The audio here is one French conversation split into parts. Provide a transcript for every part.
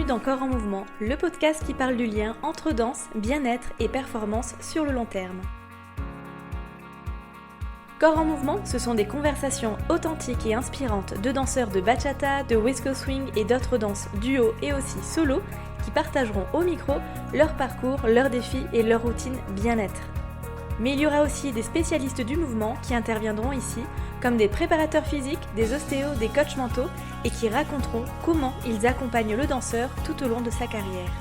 Bienvenue dans Corps en Mouvement, le podcast qui parle du lien entre danse, bien-être et performance sur le long terme. Corps en Mouvement, ce sont des conversations authentiques et inspirantes de danseurs de bachata, de West Coast Swing et d'autres danses duo et aussi solo qui partageront au micro leur parcours, leurs défis et leur routine bien-être. Mais il y aura aussi des spécialistes du mouvement qui interviendront ici, comme des préparateurs physiques, des ostéos, des coachs mentaux, et qui raconteront comment ils accompagnent le danseur tout au long de sa carrière.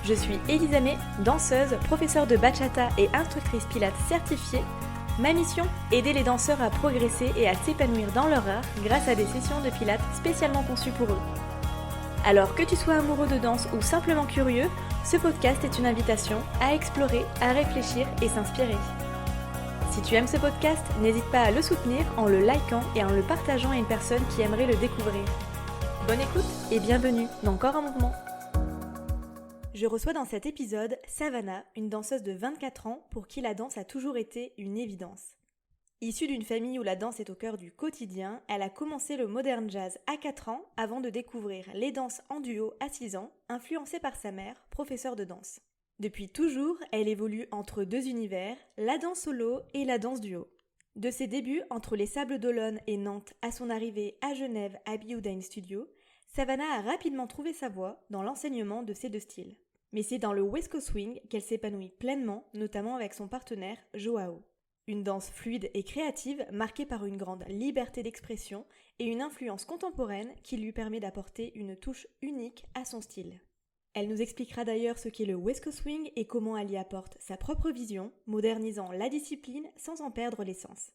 Je suis Elisa May, danseuse, professeure de bachata et instructrice pilates certifiée. Ma mission, aider les danseurs à progresser et à s'épanouir dans leur art grâce à des sessions de pilates spécialement conçues pour eux. Alors que tu sois amoureux de danse ou simplement curieux, ce podcast est une invitation à explorer, à réfléchir et s'inspirer. Si tu aimes ce podcast, n'hésite pas à le soutenir en le likant et en le partageant à une personne qui aimerait le découvrir. Bonne écoute et bienvenue dans Corps en Mouvement. Je reçois dans cet épisode Savannah, une danseuse de 24 ans pour qui la danse a toujours été une évidence. Issue d'une famille où la danse est au cœur du quotidien, elle a commencé le modern jazz à 4 ans avant de découvrir les danses en duo à 6 ans, influencée par sa mère, professeure de danse. Depuis toujours, elle évolue entre deux univers, la danse solo et la danse duo. De ses débuts entre les Sables d'Olonne et Nantes à son arrivée à Genève à Biodyne Studio, Savannah a rapidement trouvé sa voie dans l'enseignement de ces deux styles. Mais c'est dans le West Coast Swing qu'elle s'épanouit pleinement, notamment avec son partenaire Joao. Une danse fluide et créative marquée par une grande liberté d'expression et une influence contemporaine qui lui permet d'apporter une touche unique à son style. Elle nous expliquera d'ailleurs ce qu'est le West Coast Swing et comment elle y apporte sa propre vision, modernisant la discipline sans en perdre l'essence.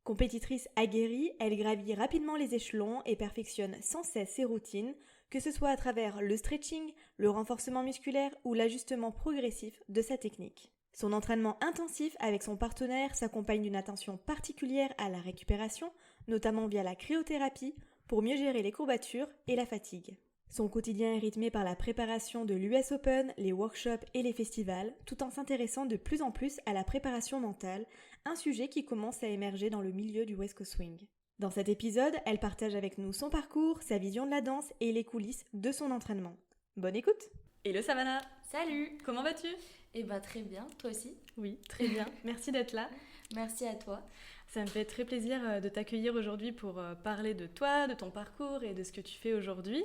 Compétitrice aguerrie, elle gravit rapidement les échelons et perfectionne sans cesse ses routines, que ce soit à travers le stretching, le renforcement musculaire ou l'ajustement progressif de sa technique. Son entraînement intensif avec son partenaire s'accompagne d'une attention particulière à la récupération, notamment via la cryothérapie, pour mieux gérer les courbatures et la fatigue. Son quotidien est rythmé par la préparation de l'US Open, les workshops et les festivals, tout en s'intéressant de plus en plus à la préparation mentale, un sujet qui commence à émerger dans le milieu du West Coast Swing. Dans cet épisode, elle partage avec nous son parcours, sa vision de la danse et les coulisses de son entraînement. Bonne écoute! Hello Savannah! Salut! Comment vas-tu? Eh ben très bien, toi aussi? Oui, très bien. Merci d'être là. Merci à toi. Ça me fait très plaisir de t'accueillir aujourd'hui pour parler de toi, de ton parcours et de ce que tu fais aujourd'hui.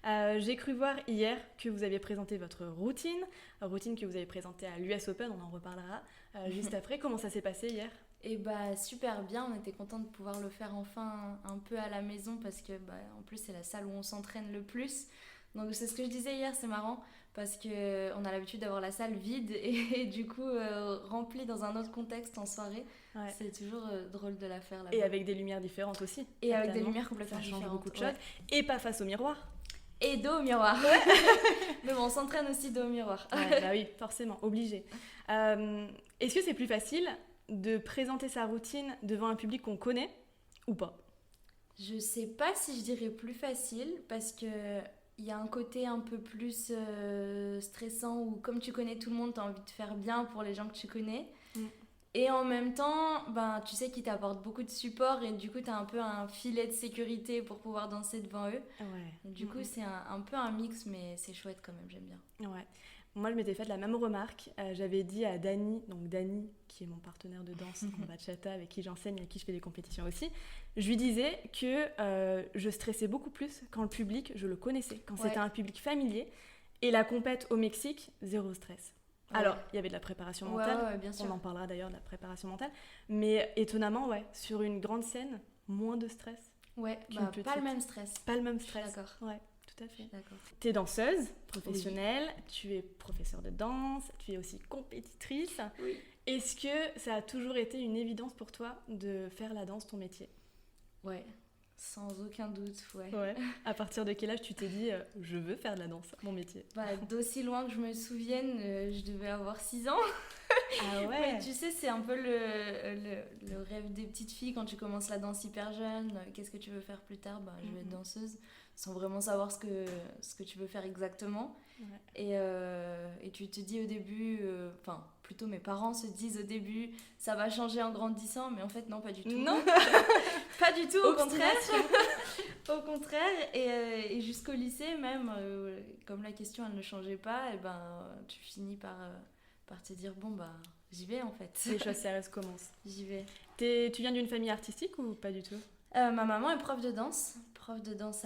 J'ai cru voir hier que vous aviez présenté votre routine que vous avez présentée à l'US Open, on en reparlera juste après. Comment ça s'est passé hier? Eh bah super bien, on était contents de pouvoir le faire enfin un peu à la maison parce que en plus c'est la salle où on s'entraîne le plus. Donc c'est ce que je disais hier, c'est marrant parce qu'on a l'habitude d'avoir la salle vide et du coup remplie dans un autre contexte en soirée. Ouais. C'est toujours drôle de la faire là-bas. Et avec des lumières différentes aussi. Et avec des lumières complètement différentes. Ça change beaucoup de choses. Ouais. Et pas face au miroir. Et dos au miroir. Mais bon, on s'entraîne aussi dos au miroir. Ouais, bah oui, forcément, obligé. Est-ce que c'est plus facile de présenter sa routine devant un public qu'on connaît ou pas? Je sais pas si je dirais plus facile parce que il y a un côté un peu plus stressant où comme tu connais tout le monde, tu as envie de faire bien pour les gens que tu connais. Et en même temps, tu sais qu'ils t'apportent beaucoup de support et du coup, tu as un peu un filet de sécurité pour pouvoir danser devant eux. Ouais. Du coup, c'est un peu un mix, mais c'est chouette quand même, j'aime bien. Ouais. Moi, je m'étais fait la même remarque. J'avais dit à Dani, donc Dani, qui est mon partenaire de danse en bachata, avec qui j'enseigne, avec qui je fais des compétitions aussi, je lui disais que je stressais beaucoup plus quand le public, je le connaissais, quand c'était un public familier. Et la compète au Mexique, zéro stress. Ouais. Alors, il y avait de la préparation mentale, bien sûr. On en parlera d'ailleurs de la préparation mentale, mais étonnamment, sur une grande scène, moins de stress. Ouais, pas le même stress. Pas le même stress. Je suis d'accord. Ouais, tout à fait. D'accord. Tu es danseuse professionnelle, tu es professeure de danse, tu es aussi compétitrice. Oui. Est-ce que ça a toujours été une évidence pour toi de faire la danse ton métier? Ouais. Sans aucun doute, ouais. À partir de quel âge tu t'es dit je veux faire de la danse, mon métier? D'aussi loin que je me souvienne, je devais avoir 6 ans. Ah ouais. Ouais, tu sais, c'est un peu le rêve des petites filles quand tu commences la danse hyper jeune. Qu'est-ce que tu veux faire plus tard? Bah, je vais être danseuse, sans vraiment savoir ce que tu veux faire exactement. Ouais. Et tu te dis au début, enfin, plutôt mes parents se disent au début, ça va changer en grandissant, mais en fait, non, pas du tout. Non. Pas du tout, au contraire. Au contraire, et jusqu'au lycée même, comme la question elle ne changeait pas, et ben, tu finis par te dire, bon, bah, j'y vais en fait. Les choses sérieuses commencent. J'y vais. Tu viens d'une famille artistique ou pas du tout? Ma maman est prof de danse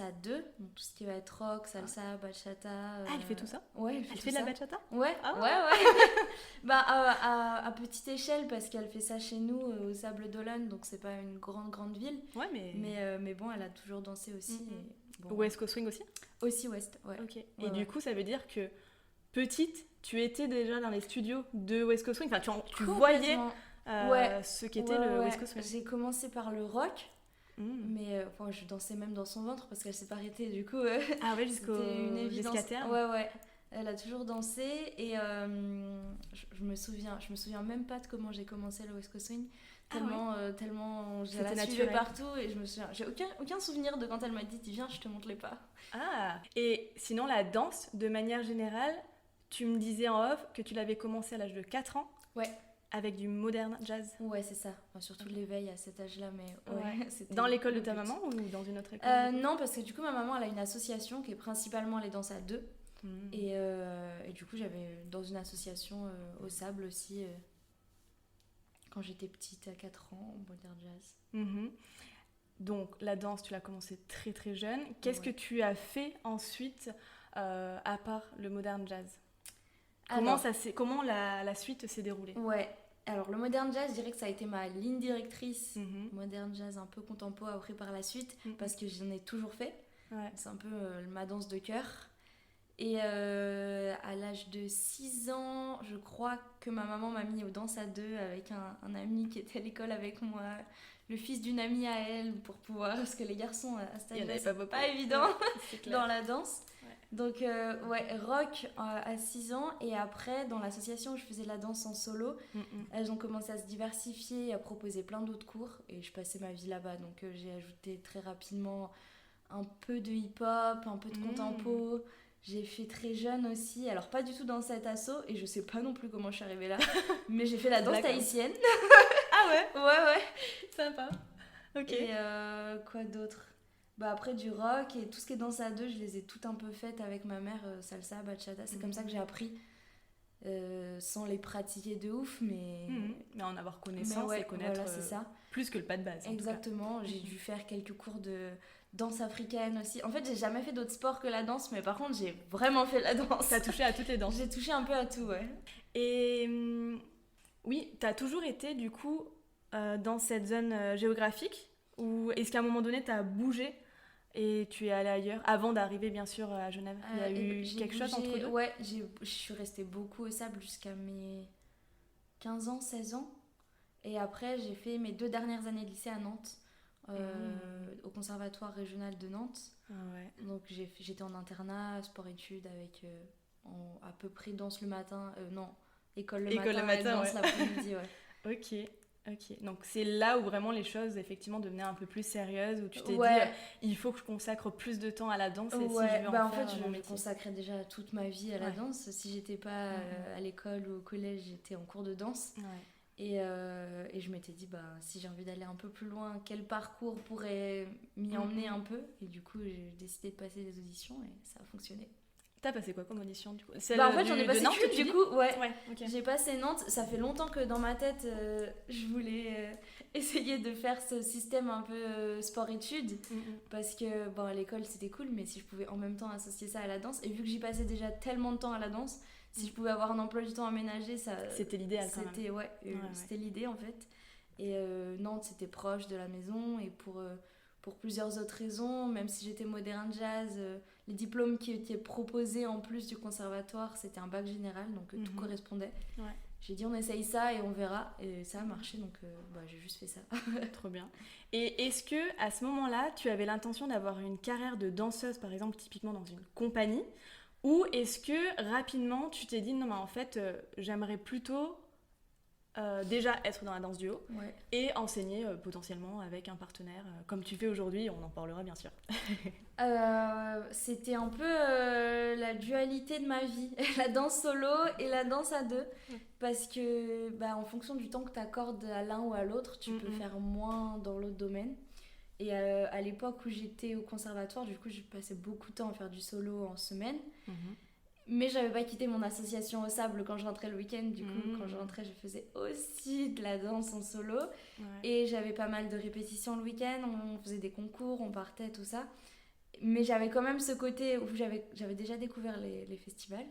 à deux, donc tout ce qui va être rock, salsa, bachata. Ah, elle fait tout ça? Ouais, elle fait de la bachata? Ouais, ouais. Bah, à petite échelle, parce qu'elle fait ça chez nous, au Sables-d'Olonne, donc c'est pas une grande ville. Ouais, mais bon, elle a toujours dansé aussi. Bon. West Coast Swing aussi? Aussi West, ouais. Ok. Et du coup, ça veut dire que petite, tu étais déjà dans les studios de West Coast Swing, enfin, tu voyais ce qu'était le West Coast Swing. J'ai commencé par le rock. Mais je dansais même dans son ventre parce qu'elle s'est pas arrêtée, du coup ah ouais, c'était une évidence. Jusqu'à terme. Ouais, elle a toujours dansé. Et je me souviens même pas de comment j'ai commencé le West Coast Swing, tellement je la suivais partout, et j'ai aucun souvenir de quand elle m'a dit viens, je te montre les pas. Et sinon la danse de manière générale, tu me disais en off que tu l'avais commencé à l'âge de 4 ans. Ouais. Avec du modern jazz. Ouais, c'est ça. Enfin, surtout l'éveil à cet âge-là. Mais ouais, dans l'école de ta maman ou dans une autre école? Non, parce que du coup, ma maman, elle a une association qui est principalement les danses à deux. Et du coup, j'avais dans une association au Sable aussi, quand j'étais petite, à 4 ans, modern jazz. Donc, la danse, tu l'as commencé très très jeune. Qu'est-ce que tu as fait ensuite, à part le modern jazz? Comment la suite s'est déroulée? Ouais, alors le modern jazz, je dirais que ça a été ma ligne directrice. Modern jazz un peu contemporain après par la suite, parce que j'en ai toujours fait. Ouais. C'est un peu ma danse de cœur. Et à l'âge de 6 ans, je crois que ma maman m'a mis aux danses à deux avec un ami qui était à l'école avec moi, le fils d'une amie à elle, pour pouvoir, parce que les garçons à cet âge-là, c'est pas évident dans la danse. Donc, rock à 6 ans, et après, dans l'association où je faisais la danse en solo, elles ont commencé à se diversifier et à proposer plein d'autres cours, et je passais ma vie là-bas. Donc, j'ai ajouté très rapidement un peu de hip-hop, un peu de contempo. J'ai fait très jeune aussi, alors pas du tout dans cet asso, et je sais pas non plus comment je suis arrivée là, mais j'ai fait la danse tahitienne. Ah ouais? Ouais. Sympa. Ok. Et quoi d'autre? Bah après, du rock et tout ce qui est danse à deux, je les ai toutes un peu faites avec ma mère, salsa, bachata. C'est comme ça que j'ai appris, sans les pratiquer de ouf, mais en avoir connaissance et connaître, voilà, c'est ça. Plus que le pas de base. Exactement, j'ai dû faire quelques cours de danse africaine aussi. En fait, j'ai jamais fait d'autres sports que la danse, mais par contre, j'ai vraiment fait la danse. T'as touché à toutes les danses? J'ai touché un peu à tout, ouais. Et oui, t'as toujours été du coup dans cette zone géographique, ou est-ce qu'à un moment donné t'as bougé et tu es allée ailleurs avant d'arriver bien sûr à Genève? Il y a eu quelque chose entre deux? Ouais, je suis restée beaucoup au Sable jusqu'à mes 15 ans, 16 ans. Et après, j'ai fait mes 2 dernières années de lycée à Nantes, au conservatoire régional de Nantes. Donc j'étais en internat, sport-études, avec à peu près danse le matin, école le matin et danse l'après-midi. Ok, donc c'est là où vraiment les choses effectivement devenaient un peu plus sérieuses, où tu t'es dit il faut que je consacre plus de temps à la danse, et si je veux en faire mon métier. Je consacrais déjà toute ma vie à la danse. Si j'étais pas à l'école ou au collège, j'étais en cours de danse. Et je m'étais dit, si j'ai envie d'aller un peu plus loin, quel parcours pourrait m'y emmener un peu? Et du coup, j'ai décidé de passer des auditions, et ça a fonctionné. T'as passé quoi comme audition du coup? En fait, j'en ai passé qu'une du coup. Okay. J'ai passé Nantes. Ça fait longtemps que dans ma tête, je voulais essayer de faire ce système un peu sport-études. Parce que à l'école c'était cool, mais si je pouvais en même temps associer ça à la danse, et vu que j'y passais déjà tellement de temps à la danse, si je pouvais avoir un emploi du temps aménagé, c'était l'idéal quand même. C'était l'idée en fait. Et Nantes c'était proche de la maison, et pour plusieurs autres raisons, même si j'étais modern jazz, les diplômes qui étaient proposés en plus du conservatoire, c'était un bac général, donc tout correspondait. J'ai dit on essaye ça et on verra, et ça a marché, donc j'ai juste fait ça. Trop bien. Et est-ce que à ce moment-là, tu avais l'intention d'avoir une carrière de danseuse, par exemple, typiquement dans une compagnie, ou est-ce que rapidement tu t'es dit non, mais en fait j'aimerais plutôt déjà être dans la danse duo Ouais. et enseigner potentiellement avec un partenaire, comme tu fais aujourd'hui, on en parlera bien sûr. C'était un peu la dualité de ma vie, la danse solo et la danse à deux. Parce que en fonction du temps que tu accordes à l'un ou à l'autre, tu peux faire moins dans l'autre domaine. Et à l'époque où j'étais au conservatoire, du coup, je passais beaucoup de temps à faire du solo en semaine. Mais j'avais pas quitté mon association au sable quand je rentrais le week-end. Du coup, quand je rentrais, je faisais aussi de la danse en solo. Et j'avais pas mal de répétitions le week-end. On faisait des concours, on partait, tout ça. Mais j'avais quand même ce côté où j'avais déjà découvert les festivals.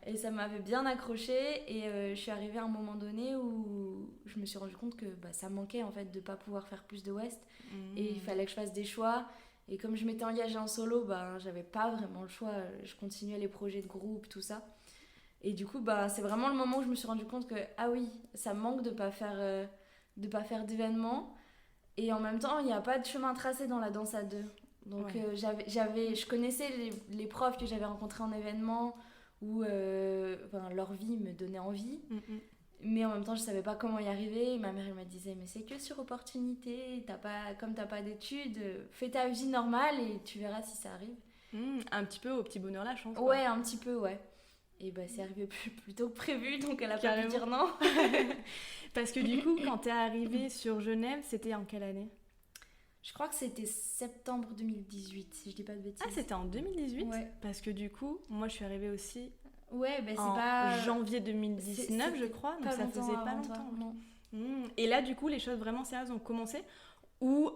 Et ça m'avait bien accroché. Et je suis arrivée à un moment donné où je me suis rendu compte que ça manquait en fait de pas pouvoir faire plus de West. Et il fallait que je fasse des choix. Et comme je m'étais engagée en solo, j'avais pas vraiment le choix. Je continuais les projets de groupe, tout ça. Et du coup, c'est vraiment le moment où je me suis rendu compte que, ah oui, ça me manque de pas faire d'événements. Et en même temps, il n'y a pas de chemin tracé dans la danse à deux. Donc je connaissais les profs que j'avais rencontrés en événement où leur vie me donnait envie. Mais en même temps, je savais pas comment y arriver. Et ma mère, elle me disait, mais c'est que sur opportunité. Comme t'as pas d'études, fais ta vie normale et tu verras si ça arrive. Un petit peu au petit bonheur la chance. Ouais, un petit peu, ouais. Et c'est arrivé plus tôt que prévu, donc elle a pas pu dire non. Parce que du coup, quand t'es arrivée sur Genève, c'était en quelle année ? Je crois que c'était septembre 2018, si je dis pas de bêtises. Ah, c'était en 2018 ? Ouais. Parce que du coup, moi, je suis arrivée aussi... Ouais, c'est en pas... janvier 2019, je crois, donc ça faisait pas longtemps. Non. Et là, du coup, les choses vraiment sérieuses ont commencé ou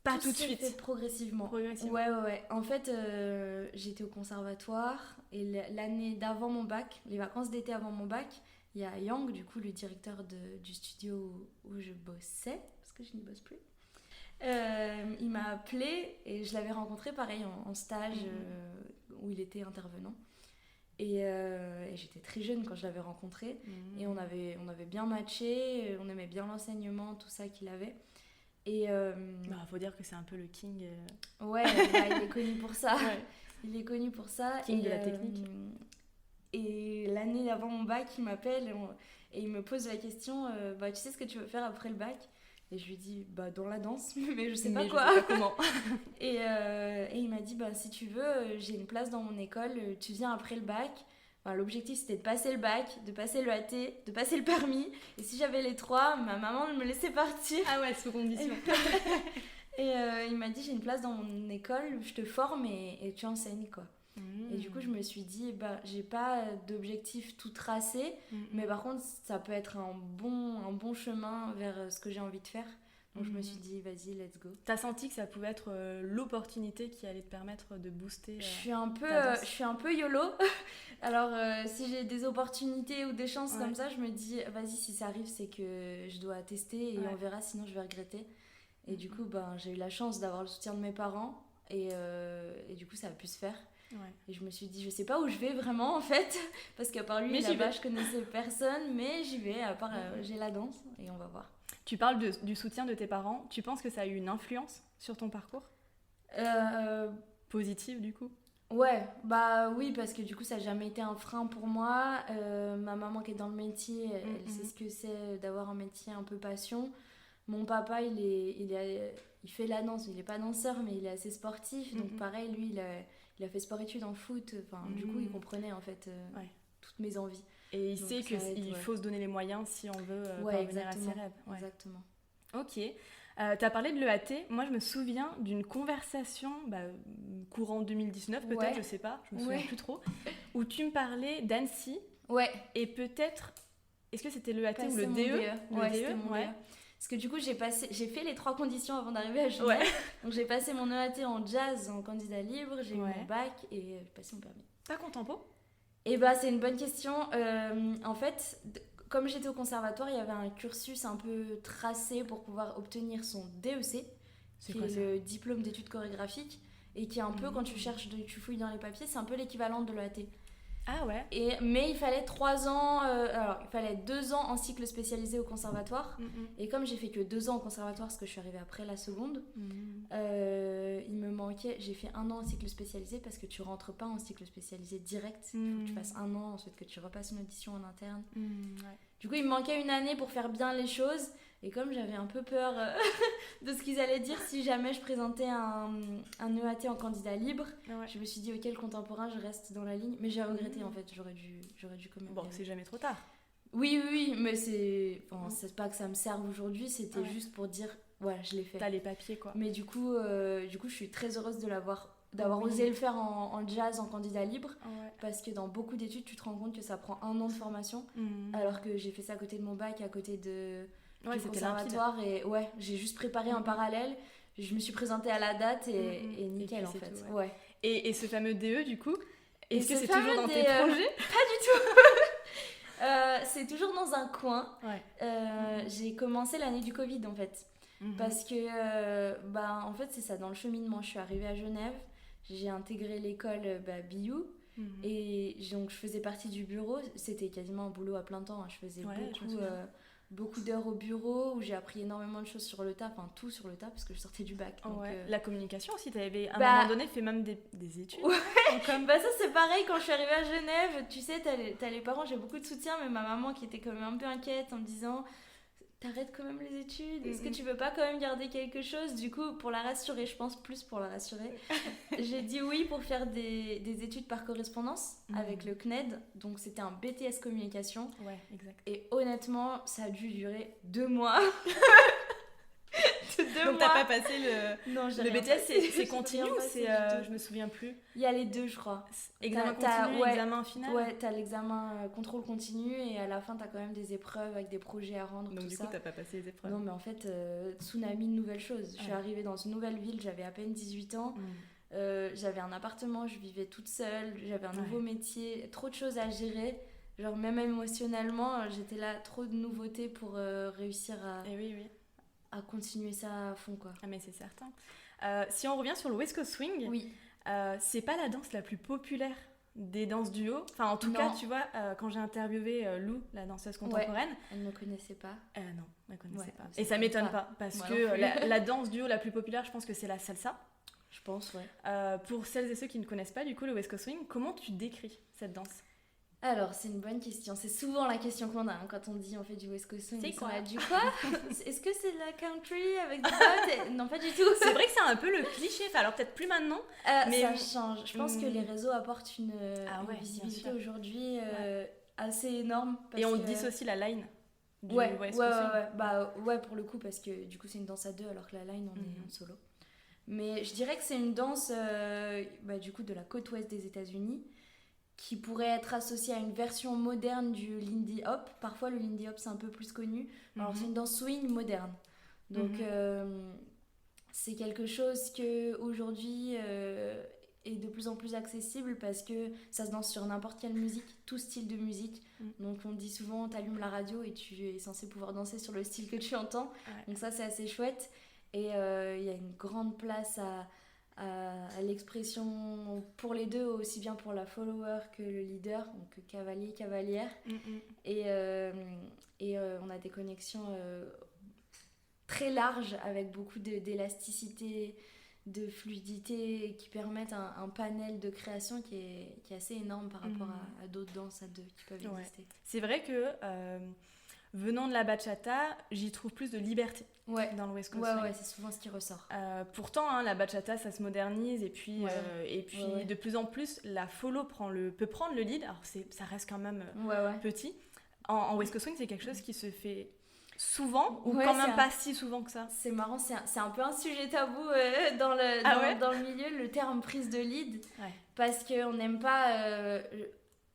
pas tout de suite ? Fait progressivement. Ouais. En fait, j'étais au conservatoire et l'année d'avant mon bac, les vacances d'été avant mon bac, il y a Yang, du coup, le directeur du studio où je bossais, parce que je n'y bosse plus. Il m'a appelé et je l'avais rencontré pareil en stage où il était intervenant. Et j'étais très jeune quand je l'avais rencontré et on avait bien matché, on aimait bien l'enseignement, tout ça qu'il avait. Et faut dire que c'est un peu le king. Ouais, il est connu pour ça. Il est connu pour ça. King de la technique. Et l'année d'avant mon bac, il m'appelle et il me pose la question tu sais ce que tu veux faire après le bac ? Et je lui dis dans la danse, mais je sais pas quoi. Je sais pas comment. Et il m'a dit si tu veux, j'ai une place dans mon école, tu viens après le bac. L'objectif c'était de passer le bac, de passer le AT, de passer le permis. Et si j'avais les trois, ma maman me laissait partir. Ah ouais, sous condition. Et il m'a dit j'ai une place dans mon école, je te forme et tu enseignes quoi. Et du coup je me suis dit j'ai pas d'objectif tout tracé, mais par contre ça peut être un bon chemin vers ce que j'ai envie de faire. Donc je me suis dit vas-y, let's go. T'as senti que ça pouvait être l'opportunité qui allait te permettre de booster je suis un peu YOLO. Alors si j'ai des opportunités ou des chances comme ça, je me dis vas-y, si ça arrive c'est que je dois tester et on verra, sinon je vais regretter. Et du coup j'ai eu la chance d'avoir le soutien de mes parents et du coup ça a pu se faire. Et je me suis dit je sais pas où je vais vraiment en fait, parce qu'à part lui là-bas je connaissais personne, mais j'y vais, à part j'ai la danse et on va voir. Tu parles du soutien de tes parents, tu penses que ça a eu une influence sur ton parcours positive du coup? Ouais, oui, parce que du coup ça n'a jamais été un frein pour moi. Ma maman qui est dans le métier, elle sait ce que c'est d'avoir un métier un peu passion. Mon papa il fait la danse, il n'est pas danseur mais il est assez sportif, donc pareil lui il a fait sport-études en foot, du coup il comprenait en fait toutes mes envies. Et il sait qu'il faut se donner les moyens si on veut parvenir à ses rêves. Exactement. Ok. T'as parlé de l'EAT. Moi, je me souviens d'une conversation, courant 2019 peut-être, je sais pas, je me souviens plus trop, où tu me parlais d'Annecy. Ouais. Et peut-être, est-ce que c'était l'EAT ou le DE? C'était mon DE. Parce que du coup, j'ai fait les 3 conditions avant d'arriver à Genève. Donc j'ai passé mon EAT en jazz, en candidat libre, j'ai eu mon bac et j'ai passé mon permis. Pas contempo? Et c'est une bonne question. En fait, comme j'étais au conservatoire, il y avait un cursus un peu tracé pour pouvoir obtenir son DEC, qui est le diplôme d'études chorégraphiques, et qui est un peu, quand tu fouilles dans les papiers, c'est un peu l'équivalent de l'EAT. Ah ouais. Mais il fallait 3 ans, il fallait 2 ans en cycle spécialisé au conservatoire. Et comme j'ai fait que 2 ans au conservatoire, parce que je suis arrivée après la seconde, il me manquait, j'ai fait 1 an en cycle spécialisé parce que tu rentres pas en cycle spécialisé direct. Il faut que tu fasses 1 an, ensuite que tu repasses une audition en interne. Du coup, il me manquait une année pour faire bien les choses. Et comme j'avais un peu peur de ce qu'ils allaient dire si jamais je présentais un EAT en candidat libre, je me suis dit, ok, le contemporain, je reste dans la ligne. Mais j'ai regretté, en fait, j'aurais dû quand même... Bon, c'est jamais trop tard. Oui, mais c'est pas que ça me serve aujourd'hui, c'était juste pour dire, ouais, je l'ai fait. T'as les papiers, quoi. Mais du coup, je suis très heureuse d'avoir osé le faire en jazz, en candidat libre, parce que dans beaucoup d'études, tu te rends compte que ça prend 1 an de formation, alors que j'ai fait ça à côté de mon bac, à côté du conservatoire, et j'ai juste préparé en parallèle, je me suis présentée à la date, et nickel, et en fait. Tout, Et ce fameux DE, du coup, est-ce que c'est fameux toujours dans tes projets? Pas du tout. C'est toujours dans un coin. J'ai commencé l'année du Covid, en fait. Parce que, en fait, c'est ça, dans le cheminement, je suis arrivée à Genève, j'ai intégré l'école BIU, et donc je faisais partie du bureau, c'était quasiment un boulot à plein temps, hein. Je faisais beaucoup d'heures au bureau, où j'ai appris énormément de choses sur le tas, enfin tout sur le tas, parce que je sortais du bac. Donc, La communication aussi, t'avais à un moment donné fait même des études. Ça c'est pareil, quand je suis arrivée à Genève, tu sais, t'as les parents, j'ai beaucoup de soutien, mais ma maman qui était quand même un peu inquiète en me disant... T'arrêtes quand même les études, est-ce que tu veux pas quand même garder quelque chose? Du coup, pour la rassurer, je pense plus pour la rassurer, j'ai dit oui pour faire des études par correspondance avec le CNED, donc c'était un BTS communication. Ouais, exact. Et honnêtement, ça a dû durer 2 mois. Donc t'as pas passé le BTS, c'est continu ou c'est je me souviens plus. Il y a les 2, je crois. Examen continu, examen final. Ouais, t'as l'examen contrôle continu, et à la fin t'as quand même des épreuves avec des projets à rendre. Donc du coup t'as pas passé les épreuves. Non, mais en fait, tsunami, une nouvelle chose. Je suis arrivée dans une nouvelle ville, j'avais à peine 18 ans. J'avais un appartement, je vivais toute seule, j'avais un nouveau métier, trop de choses à gérer. Genre même émotionnellement, j'étais là, trop de nouveautés pour réussir à continuer ça à fond, quoi. Ah, mais c'est certain. Si on revient sur le West Coast Swing, c'est pas la danse la plus populaire des danses duo. Enfin, en tout cas, tu vois, quand j'ai interviewé Lou, la danseuse contemporaine... elle ne me connaissait pas. Non, elle ne connaissait pas. Et ça m'étonne pas, parce que la danse duo la plus populaire, je pense que c'est la salsa. Je pense, pour celles et ceux qui ne connaissent pas, du coup, le West Coast Swing, comment tu décris cette danse? Alors, c'est une bonne question. C'est souvent la question qu'on a quand on dit on fait du West Coast Swing. C'est quoi? Du quoi? Est-ce que c'est de la country avec des bottes? Non, pas du tout. C'est vrai que c'est un peu le cliché. Enfin, alors peut-être plus maintenant. Mais ça change. Je pense que les réseaux apportent une visibilité aujourd'hui assez énorme. Et on dissocie la line du West Coast Swing. Ouais, pour le coup, parce que du coup, c'est une danse à 2 alors que la line, on est en solo. Mais je dirais que c'est une danse du coup, de la côte ouest des États-Unis, qui pourrait être associé à une version moderne du Lindy Hop. Parfois, le Lindy Hop, c'est un peu plus connu. Alors, c'est une danse swing moderne. Donc, c'est quelque chose qui, aujourd'hui, est de plus en plus accessible, parce que ça se danse sur n'importe quelle musique, tout style de musique. Donc, on dit souvent, t'allumes la radio et tu es censé pouvoir danser sur le style que tu entends. Donc, ça, c'est assez chouette. Et il y a une grande place à l'expression pour les deux, aussi bien pour la follower que le leader, donc cavalier, cavalière. Et on a des connexions très larges, avec beaucoup d'élasticité, de fluidité, qui permettent un panel de création qui est assez énorme par rapport à d'autres danses à 2 qui peuvent exister. C'est vrai que venant de la bachata, j'y trouve plus de liberté dans le West Coast Swing. Ouais, c'est souvent ce qui ressort. Pourtant, la bachata, ça se modernise, et puis de plus en plus, la follow peut prendre le lead. Alors, ça reste quand même petit. En West Coast Swing, c'est quelque chose qui se fait souvent, ou quand même pas si souvent que ça. C'est marrant, c'est un peu un sujet tabou dans le milieu, le terme prise de lead, parce qu'on n'aime pas...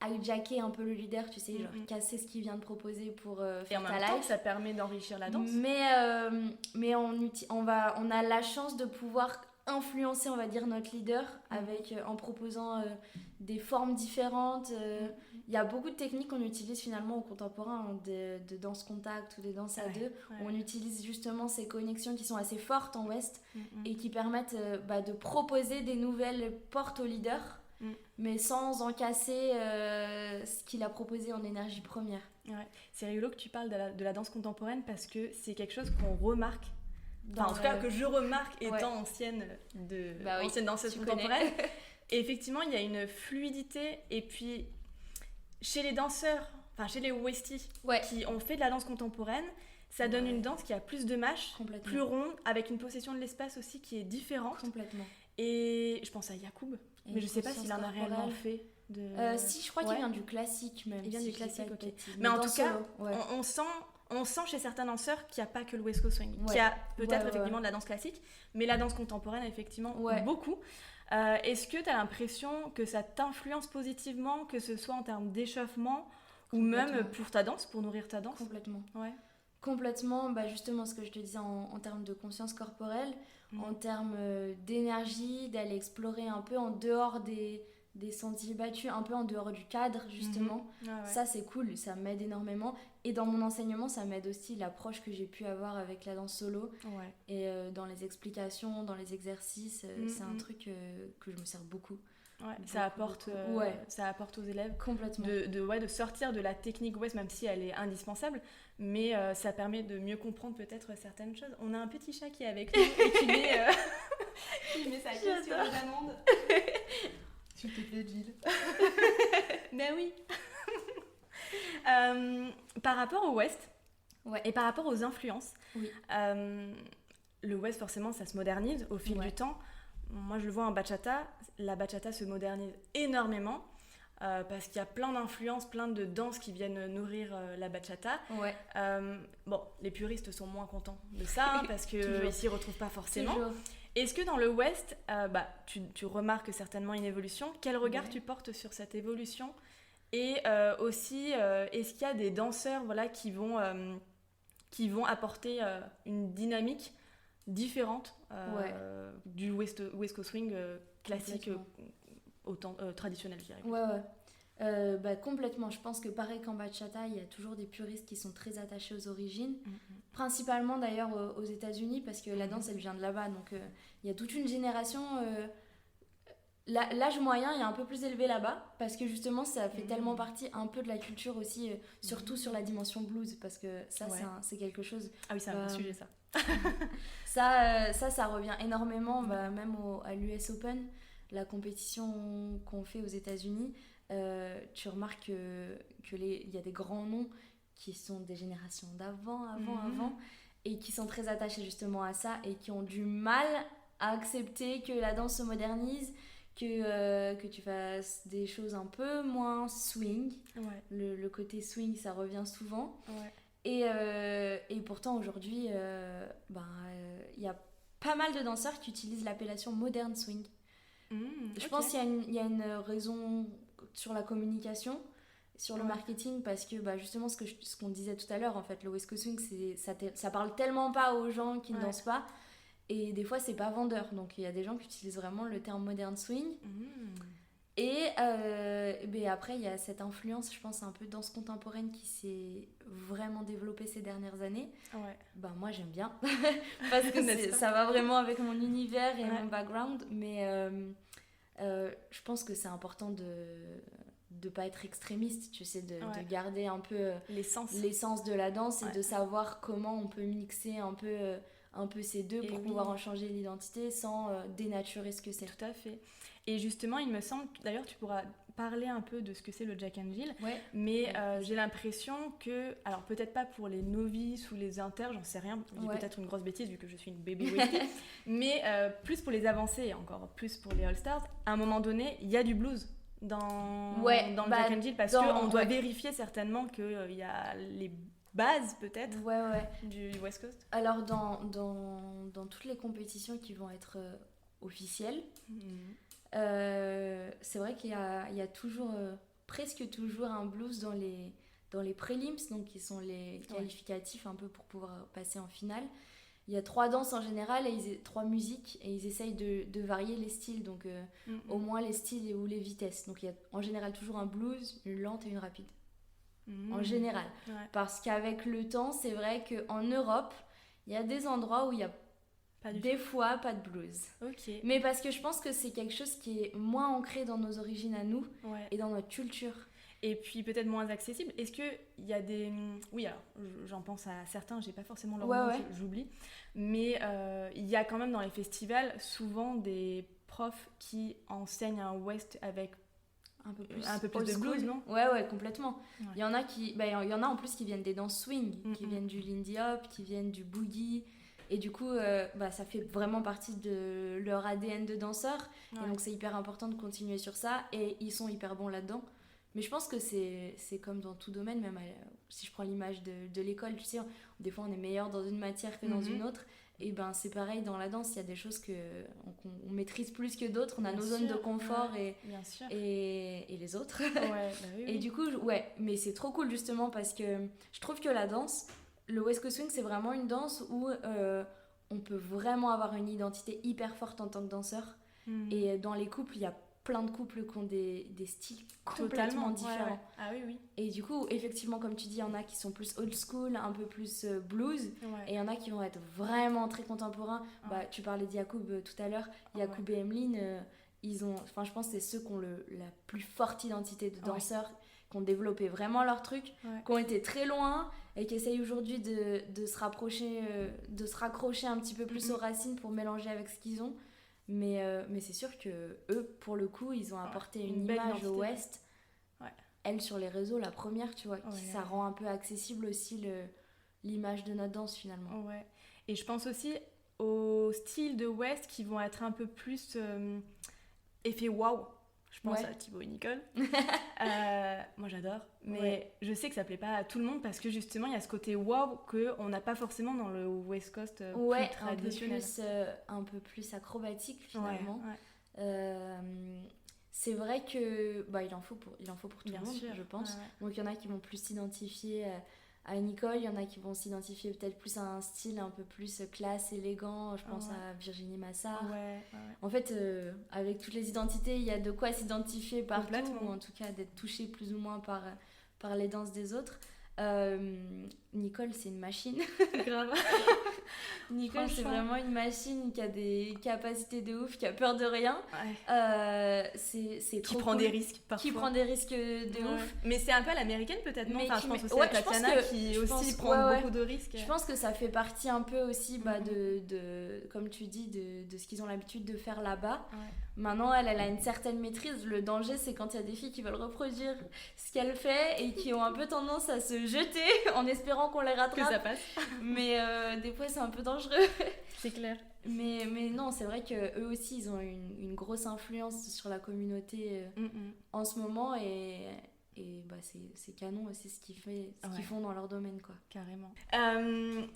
hijacker un peu le leader, tu sais, genre casser ce qu'il vient de proposer pour faire ta live. Et en même temps, ça permet d'enrichir la danse. Mais on a la chance de pouvoir influencer, on va dire, notre leader en proposant des formes différentes. Il y a beaucoup de techniques qu'on utilise finalement au contemporain, de danse contact ou des danses à 2, où on utilise justement ces connexions qui sont assez fortes en Ouest et qui permettent de proposer des nouvelles portes au leader, mais sans en casser ce qu'il a proposé en énergie première. C'est rigolo que tu parles de la danse contemporaine, parce que c'est quelque chose qu'on remarque, en tout cas que je remarque étant ancienne danseuse contemporaine. Et effectivement, il y a une fluidité, et puis chez les danseurs, chez les Westies Ouais. qui ont fait de la danse contemporaine, ça donne une danse qui a plus de mâche, Complètement. plus ronde, avec une possession de l'espace aussi qui est différente. Complètement. Et je pense à Yacoub, Et mais je sais pas conscience s'il en a réellement corporelle. fait. Si, je crois qu'il vient du classique même. Il vient si du je dis classique, pas de ok. bêtises. Mais en dans tout cas, solo, ouais. on sent chez certains danseurs qu'il n'y a pas que le West Coast Swing, Ouais. qu'il y a peut-être Ouais. effectivement de la danse classique, mais la danse contemporaine, effectivement, Ouais. beaucoup. Est-ce que tu as l'impression que ça t'influence positivement, que ce soit en termes d'échauffement ou même Complètement. pour ta danse, pour nourrir ta danse? Complètement. Ouais. Complètement, justement ce que je te disais en termes de conscience corporelle, en termes d'énergie, d'aller explorer un peu en dehors des sentiers battus, un peu en dehors du cadre justement. Ouais. Ça c'est cool, ça m'aide énormément. Et dans mon enseignement, ça m'aide aussi l'approche que j'ai pu avoir avec la danse solo. Ouais. Et dans les explications, dans les exercices, c'est un truc que je me sers beaucoup. Ouais, Beaucoup, ça apporte aux élèves Complètement. de sortir de la technique West, même si elle est indispensable, mais ça permet de mieux comprendre peut-être certaines choses. On a un petit chat qui est avec nous et qui met sa queue sur les amandes. S'il te plaît, Jill. Ben oui. Par rapport au West et par rapport aux influences, Oui. le West forcément ça se modernise au fil du temps. Moi je le vois en bachata, la bachata se modernise énormément parce qu'il y a plein d'influences, plein de danses qui viennent nourrir la bachata. Ouais. Bon, les puristes sont moins contents de ça parce qu'ils s'y retrouvent pas forcément. Toujours. Est-ce que dans le West, tu remarques certainement une évolution? Quel regard tu portes sur cette évolution? Et aussi, est-ce qu'il y a des danseurs qui vont apporter une dynamique différente du West Coast Swing classique traditionnel, je dirais. Ouais. Complètement. Je pense que pareil qu'en bachata, il y a toujours des puristes qui sont très attachés aux origines. Principalement d'ailleurs aux États-Unis, parce que la danse, elle vient de là-bas. Donc il y a toute une génération... L'âge moyen est un peu plus élevé là-bas, parce que justement, ça fait tellement partie un peu de la culture aussi, surtout sur la dimension blues, parce que ça, c'est quelque chose... Ah oui, c'est un sujet, ça. Ça revient énormément, même à l'US Open, la compétition qu'on fait aux États-Unis. Tu remarques qu'il y a des grands noms qui sont des générations d'avant, et qui sont très attachés justement à ça, et qui ont du mal à accepter que la danse se modernise, que tu fasses des choses un peu moins swing. Le côté swing, ça revient souvent. Et pourtant aujourd'hui, y a pas mal de danseurs qui utilisent l'appellation modern swing. Je pense qu'il y a une raison sur la communication, sur le marketing, parce que justement ce qu'on disait tout à l'heure, en fait, le West Coast Swing, ça parle tellement pas aux gens qui ne dansent pas, et des fois c'est pas vendeur, donc il y a des gens qui utilisent vraiment le terme modern swing. Et après il y a cette influence, je pense, un peu danse contemporaine qui s'est vraiment développée ces dernières années. Moi j'aime bien parce que ça va vraiment avec mon univers et mon background, mais je pense que c'est important de pas être extrémiste, tu sais, de garder un peu l'essence de la danse, et de savoir comment on peut mixer un peu ces deux pour pouvoir en changer l'identité sans dénaturer ce que c'est. Tout à fait. Et justement, il me semble, d'ailleurs tu pourras parler un peu de ce que c'est le Jack and Jill, mais j'ai l'impression que, alors peut-être pas pour les novices ou les inters, j'en sais rien, je dis peut-être une grosse bêtise vu que je suis une baby Westie, mais plus pour les avancés et encore plus pour les All-Stars, à un moment donné, il y a du blues dans le Jack and Jill, parce qu'on doit vérifier certainement qu'il y a les bases peut-être du West Coast. Alors dans toutes les compétitions qui vont être officielles, c'est vrai qu'il y a toujours, presque toujours un blues dans les prelims, donc qui sont les qualificatifs un peu pour pouvoir passer en finale. Il y a 3 danses en général, 3 musiques, et ils essayent de varier les styles, donc au moins les styles ou les vitesses. Donc il y a en général toujours un blues, une lente et une rapide. En général. Parce qu'avec le temps, c'est vrai qu'en Europe, il y a des endroits où il y a des fois pas de blues. Mais parce que je pense que c'est quelque chose qui est moins ancré dans nos origines à nous et dans notre culture. Et puis peut-être moins accessible. Est-ce qu'il y a des... Oui, alors j'en pense à certains, j'ai pas forcément leur nom, j'oublie. Mais il y a quand même dans les festivals souvent des profs qui enseignent un West avec un peu plus old de blues, non? Ouais, complètement. Ouais. Il y en a en plus qui viennent des danses swing, qui viennent du Lindy Hop, qui viennent du boogie. Et du coup, ça fait vraiment partie de leur ADN de danseur. Ouais. Et donc, c'est hyper important de continuer sur ça. Et ils sont hyper bons là-dedans. Mais je pense que c'est comme dans tout domaine, même si je prends l'image de l'école, tu sais, des fois on est meilleur dans une matière que dans une autre. Et ben c'est pareil dans la danse, il y a des choses qu'on maîtrise plus que d'autres, on a nos zones de confort et les autres. Ouais, bah oui. Et du coup, mais c'est trop cool justement parce que je trouve que la danse, le West Coast Swing, c'est vraiment une danse où on peut vraiment avoir une identité hyper forte en tant que danseur. Et dans les couples, il y a plein de couples qui ont des styles complètement différents. Ouais. Ah oui. Et du coup, effectivement, comme tu dis, il y en a qui sont plus old school, un peu plus blues, et il y en a qui vont être vraiment très contemporains. Ouais. Tu parlais d'Yacoub tout à l'heure, Yacoub et Emeline, je pense que c'est ceux qui ont la plus forte identité de danseurs, qui ont développé vraiment leur truc, qui ont été très loin et qui essayent aujourd'hui de se rapprocher, de se raccrocher un petit peu plus aux racines pour mélanger avec ce qu'ils ont. Mais c'est sûr que eux, pour le coup, ils ont apporté une image au West. Elle, sur les réseaux, la première, tu vois, ça rend un peu accessible aussi l'image de notre danse, finalement. Ouais. Et je pense aussi aux styles de West qui vont être un peu plus effet waouh. Je pense à Thibaut et Nicole. Moi, j'adore. Mais je sais que ça plaît pas à tout le monde parce que justement, il y a ce côté wow qu'on n'a pas forcément dans le West Coast plus traditionnel. Un peu plus acrobatique, finalement. C'est vrai que il en faut pour tout le monde, je pense. Donc, il y en a qui vont plus s'identifier à Nicole, il y en a qui vont s'identifier peut-être plus à un style un peu plus classe, élégant. Je pense à Virginie Massart. En fait, avec toutes les identités, il y a de quoi s'identifier partout, ou en tout cas d'être touché plus ou moins par les danses des autres. Nicole, c'est une machine. Grave. Nicole, c'est vraiment une machine qui a des capacités de ouf, qui a peur de rien. C'est trop qui prend des risques parfois. Qui prend des risques de ouf. Mais c'est un peu à l'américaine peut-être, non? Je pense aussi à Tatiana qui aussi prend beaucoup de risques. Je pense que ça fait partie un peu aussi de comme tu dis, de ce qu'ils ont l'habitude de faire là-bas. Maintenant, elle a une certaine maîtrise. Le danger, c'est quand il y a des filles qui veulent reproduire ce qu'elle fait et qui ont un peu tendance à se jeter en espérant qu'on les rattrape. Que ça passe. Mais des fois, c'est un peu dangereux. C'est clair. Mais non, c'est vrai qu'eux aussi, ils ont une grosse influence sur la communauté en ce moment. Et c'est canon aussi ce qu'ils font dans leur domaine, quoi. Carrément.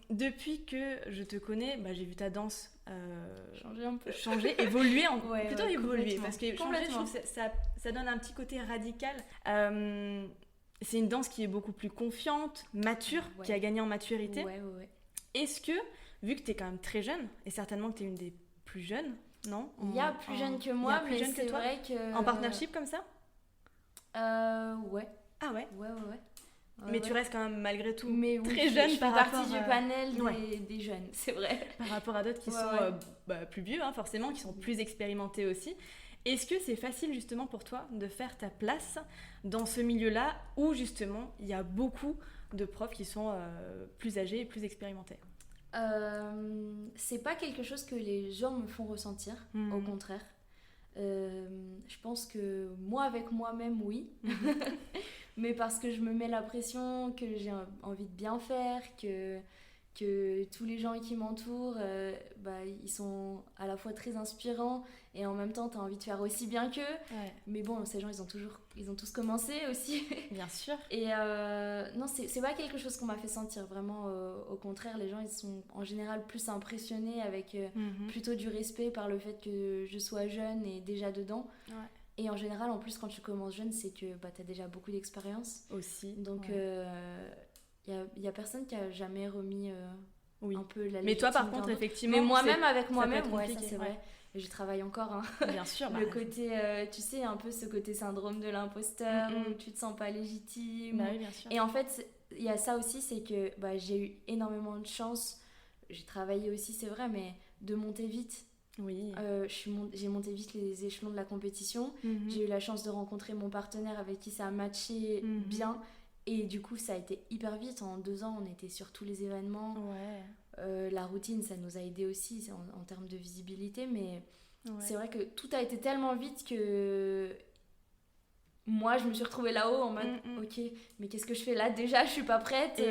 Depuis que je te connais, j'ai vu ta danse changer, évoluer, plutôt évoluer, parce que changer, je trouve que ça donne un petit côté radical. C'est une danse qui est beaucoup plus confiante, mature, qui a gagné en maturité. Est-ce que, vu que tu es quand même très jeune, et certainement que tu es une des plus jeunes, non? Il y a plus jeune que moi, mais c'est vrai que... En partnership comme ça? Ouais. Ah ouais? Ouais. Mais tu restes quand même malgré tout très jeune par rapport... Je fais partie du panel des jeunes, c'est vrai. Par rapport à d'autres qui sont plus vieux, forcément, qui sont plus expérimentés aussi. Est-ce que c'est facile justement pour toi de faire ta place dans ce milieu-là où justement il y a beaucoup de profs qui sont plus âgés et plus expérimentés? C'est pas quelque chose que les gens me font ressentir, au contraire. Je pense que moi avec moi-même, oui. Mais parce que je me mets la pression, que j'ai envie de bien faire, que tous les gens qui m'entourent, ils sont à la fois très inspirants et en même temps t'as envie de faire aussi bien qu'eux. Mais bon, ces gens ils ont tous commencé aussi. Bien sûr. Et non, c'est pas quelque chose qu'on m'a fait sentir, vraiment. Au contraire, les gens ils sont en général plus impressionnés avec plutôt du respect par le fait que je sois jeune et déjà dedans. Et en général, en plus, quand tu commences jeune, c'est que t'as déjà beaucoup d'expérience aussi. Donc il y a personne qui a jamais remis un peu la légitimité. Mais toi, par contre, effectivement... Mais moi-même, avec moi-même, ça c'est vrai. Et je travaille encore. Hein. Bien sûr. Le côté, tu sais, un peu ce côté syndrome de l'imposteur, où tu te sens pas légitime. Oui, bien sûr. Et en fait, il y a ça aussi, c'est que j'ai eu énormément de chance. J'ai travaillé aussi, c'est vrai, mais de monter vite. Oui. J'ai monté vite les échelons de la compétition. J'ai eu la chance de rencontrer mon partenaire avec qui ça a matché bien. Et du coup, ça a été hyper vite. En 2 ans, on était sur tous les événements. La routine, ça nous a aidé aussi en termes de visibilité. Mais c'est vrai que tout a été tellement vite que moi, je me suis retrouvée là-haut en mode, ok, mais qu'est-ce que je fais là? Déjà, je suis pas prête.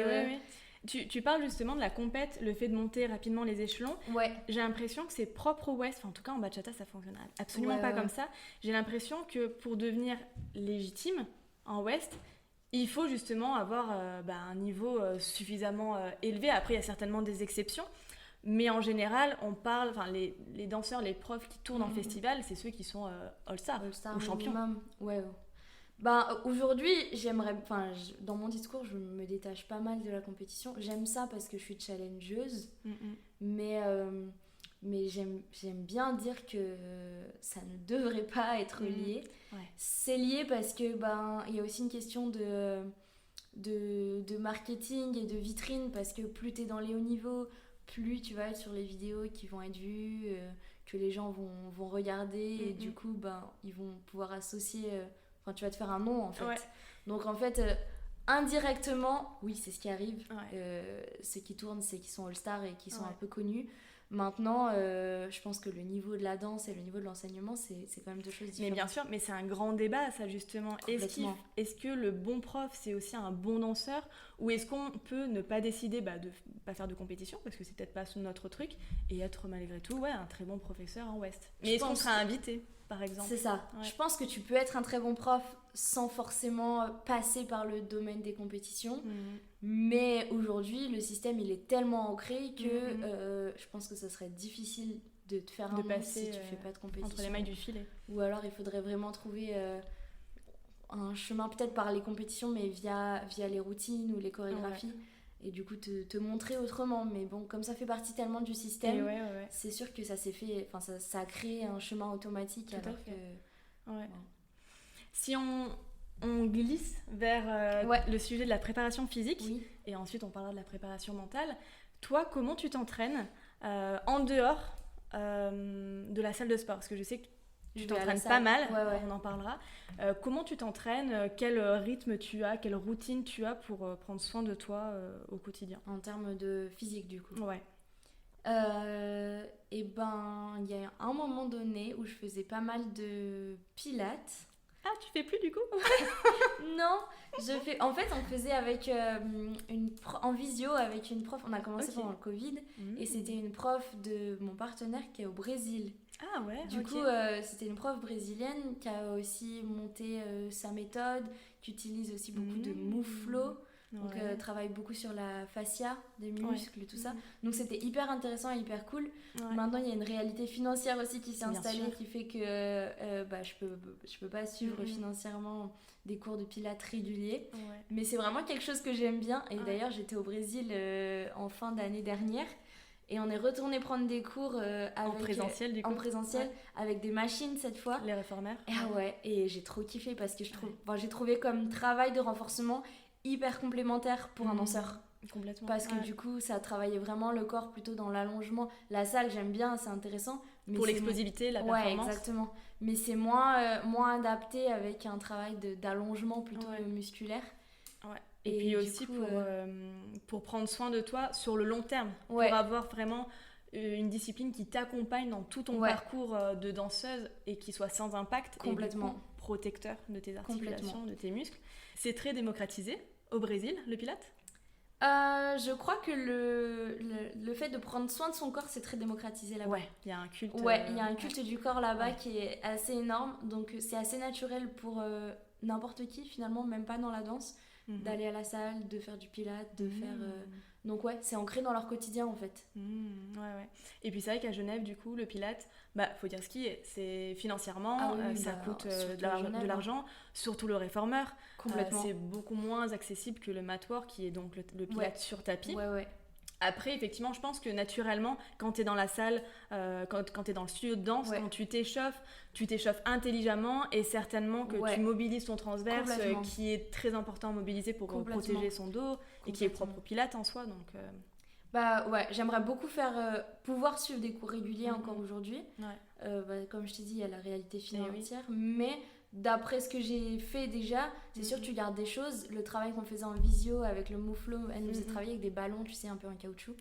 Tu parles justement de la compète, le fait de monter rapidement les échelons. Ouais. J'ai l'impression que c'est propre au West, enfin, en tout cas en bachata ça fonctionne absolument pas comme ça. J'ai l'impression que pour devenir légitime en West, il faut justement avoir un niveau suffisamment élevé. Après il y a certainement des exceptions, mais en général on parle, enfin les danseurs, les profs qui tournent en festival, c'est ceux qui sont all-star ou champions. Ouais. Aujourd'hui, dans mon discours, je me détache pas mal de la compétition. J'aime ça parce que je suis challengeuse, mais j'aime bien dire que ça ne devrait pas être lié. C'est lié parce que il y a aussi une question de marketing et de vitrine, parce que plus t'es dans les hauts niveaux, plus tu vas être sur les vidéos qui vont être vues, que les gens vont regarder, et du coup ils vont pouvoir associer... tu vas te faire un nom en fait. Donc en fait, indirectement, oui, c'est ce qui arrive. Ceux qui tournent, c'est qui sont all-stars et qui sont un peu connus. Maintenant, je pense que le niveau de la danse et le niveau de l'enseignement, c'est quand même deux choses différentes. Mais bien sûr, mais c'est un grand débat, ça, justement. Est-ce que le bon prof, c'est aussi un bon danseur? Ou est-ce qu'on peut ne pas décider de pas faire de compétition, parce que c'est peut-être pas notre truc, et être malgré tout un très bon professeur en West? Mais est-ce qu'on sera invité, par exemple? C'est ça. Je pense que tu peux être un très bon prof sans forcément passer par le domaine des compétitions. Mais aujourd'hui, le système, il est tellement ancré que je pense que ça serait difficile de te faire passer si tu fais pas de compétition. Entre les mailles du filet. Ou alors, il faudrait vraiment trouver un chemin, peut-être par les compétitions, mais via les routines ou les chorégraphies. Et du coup, te montrer autrement. Mais bon, comme ça fait partie tellement du système, c'est sûr que ça s'est fait... Enfin, ça a créé un chemin automatique. Tout alors que... Si on glisse vers le sujet de la préparation physique, et ensuite on parlera de la préparation mentale, toi, comment tu t'entraînes en dehors de la salle de sport? Parce que je sais que tu t'entraînes pas mal, on en parlera. Comment tu t'entraînes? Quel rythme tu as? Quelle routine tu as pour prendre soin de toi au quotidien? En termes de physique, du coup. Il y a un moment donné où je faisais pas mal de pilates. Ah, tu fais plus du coup? Non, en fait, on faisait avec en visio avec une prof. On a commencé pendant le Covid et c'était une prof de mon partenaire qui est au Brésil. Ah ouais. Du coup, c'était une prof brésilienne qui a aussi monté sa méthode, qui utilise aussi beaucoup de move flow. Donc, travaille beaucoup sur la fascia des muscles et tout ça. Donc, c'était hyper intéressant et hyper cool. Maintenant, il y a une réalité financière aussi qui s'est installée, qui fait que je peux pas suivre financièrement des cours de pilates réguliers. Mais c'est vraiment quelque chose que j'aime bien. Et d'ailleurs, j'étais au Brésil en fin d'année dernière. Et on est retourné prendre des cours en présentiel, du coup. En présentiel, avec des machines cette fois. Les réformeurs. Et j'ai trop kiffé parce que j'ai trouvé comme travail de renforcement hyper complémentaire pour un danseur. Complètement. Parce que du coup, ça travaillait vraiment le corps plutôt dans l'allongement. La salle, j'aime bien, c'est intéressant. Mais pour l'explosivité, la performance. Ouais, exactement. Mais c'est moins adapté avec un travail d'allongement plutôt musculaire. Et puis aussi coup, pour prendre soin de toi sur le long terme. Pour avoir vraiment une discipline qui t'accompagne dans tout ton parcours de danseuse et qui soit sans impact. Complètement. Et du coup, protecteur de tes articulations, de tes muscles. C'est très démocratisé au Brésil, le pilate? Je crois que le fait de prendre soin de son corps, c'est très démocratisé là-bas. Il y a un culte. Il y a un culte du corps là-bas qui est assez énorme. Donc c'est assez naturel pour n'importe qui finalement, même pas dans la danse, d'aller à la salle, de faire du pilate, de faire... Donc c'est ancré dans leur quotidien en fait. Et puis c'est vrai qu'à Genève, du coup, le pilate, faut dire ce qui est, c'est financièrement, ça coûte de l'argent, surtout le réformeur. Complètement. C'est beaucoup moins accessible que le mat work, qui est donc le pilate sur tapis. Après, effectivement, je pense que naturellement, quand tu es dans la salle, quand tu es dans le studio de danse, quand tu t'échauffes intelligemment et certainement que tu mobilises ton transverse qui est très important à mobiliser pour protéger son dos et qui est propre au pilate en soi. Donc, j'aimerais beaucoup pouvoir suivre des cours réguliers encore aujourd'hui. Comme je t'ai dit, il y a la réalité financière, mais d'après ce que j'ai fait déjà, c'est sûr que tu gardes des choses. Le travail qu'on faisait en visio avec le Move Flow, elle nous faisait travailler avec des ballons, tu sais, un peu en caoutchouc.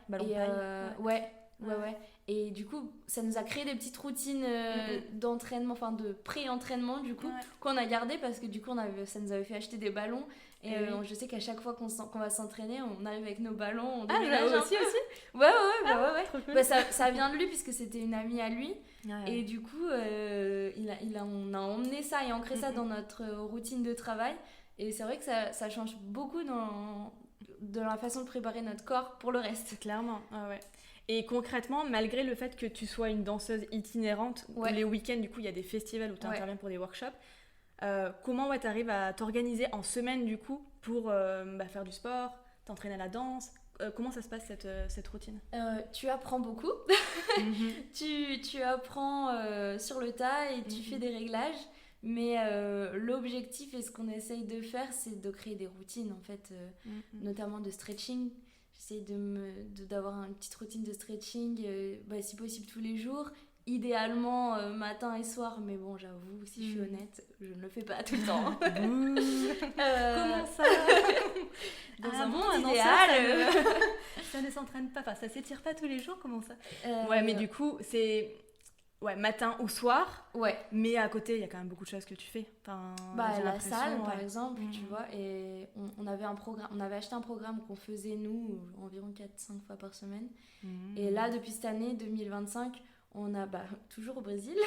Ballons paille. Ouais. Et du coup, ça nous a créé des petites routines d'entraînement, enfin de pré-entraînement du coup, qu'on a gardé parce que du coup, ça nous avait fait acheter des ballons. Et je sais qu'à chaque fois qu'on va s'entraîner, on arrive avec nos ballons, on déménage aussi Ouais. Bah, ça vient de lui puisque c'était une amie à lui. Et du coup, on a emmené ça et ancré ça dans notre routine de travail. Et c'est vrai que ça change beaucoup de la façon de préparer notre corps pour le reste. Clairement, ouais. Et concrètement, malgré le fait que tu sois une danseuse itinérante, les week-ends, du coup, il y a des festivals où tu interviens pour des workshops, comment tu arrives à t'organiser en semaine, du coup, pour faire du sport, t'entraîner à la danse? Comment ça se passe, cette routine? Tu apprends beaucoup. Tu apprends sur le tas et tu fais des réglages. Mais l'objectif et ce qu'on essaye de faire, c'est de créer des routines, en fait, notamment de stretching. J'essaie d'avoir une petite routine de stretching, si possible tous les jours, idéalement matin et soir, mais bon, j'avoue, si je suis honnête, je ne le fais pas tout le temps. Comment ça? Dans un monde idéal, ça ne s'entraîne pas, ça s'étire pas tous les jours, comment ça? Ouais, mais du coup, c'est... Ouais, matin ou soir. Ouais. Mais à côté, il y a quand même beaucoup de choses que tu fais. La salle, par exemple, tu vois. Et on avait acheté un programme qu'on faisait, nous, environ 4-5 fois par semaine. Et là, depuis cette année, 2025, on a... toujours au Brésil.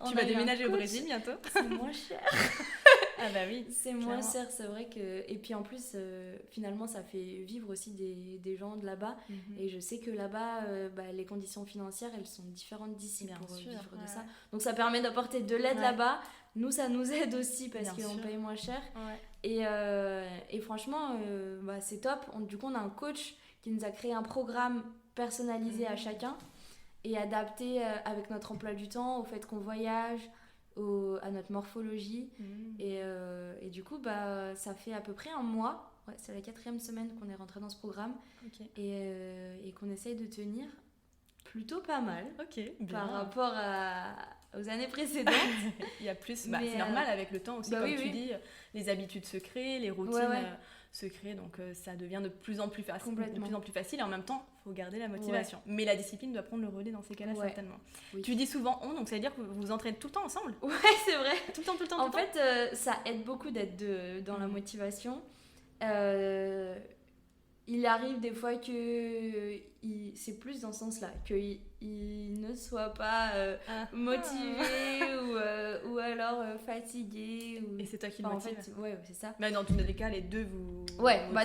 Tu vas déménager au Brésil bientôt? C'est moins cher. Ah bah oui. C'est moins cher, c'est vrai que... Et puis en plus, finalement, ça fait vivre aussi des gens de là-bas. Et je sais que là-bas, les conditions financières, elles sont différentes d'ici pour vivre de ça. Donc ça permet d'apporter de l'aide là-bas. Nous, ça nous aide aussi parce qu'on paye moins cher. Et franchement, c'est top. Du coup, on a un coach qui nous a créé un programme personnalisé à chacun et adapté avec notre emploi du temps, au fait qu'on voyage, à notre morphologie. Et du coup, ça fait à peu près un mois. Ouais, c'est la 4e semaine qu'on est rentré dans ce programme. Et qu'on essaye de tenir plutôt pas mal par rapport aux années précédentes. Il y a plus, c'est normal avec le temps aussi, comme tu dis, les habitudes se créent, les routines se créent, donc ça devient de plus en plus facile et en même temps, il faut garder la motivation. Mais la discipline doit prendre le relais dans ces cas-là, certainement. Tu dis souvent on, donc ça veut dire que vous vous entraînez tout le temps ensemble? Ouais, c'est vrai. Tout le temps. En fait, ça aide beaucoup d'être dans la motivation. Il arrive des fois que c'est plus dans ce sens-là, qu'il ne soit pas motivé ou alors fatigué. Et c'est toi qui le motive. En fait, c'est ça. Mais dans tous les cas, les deux vous...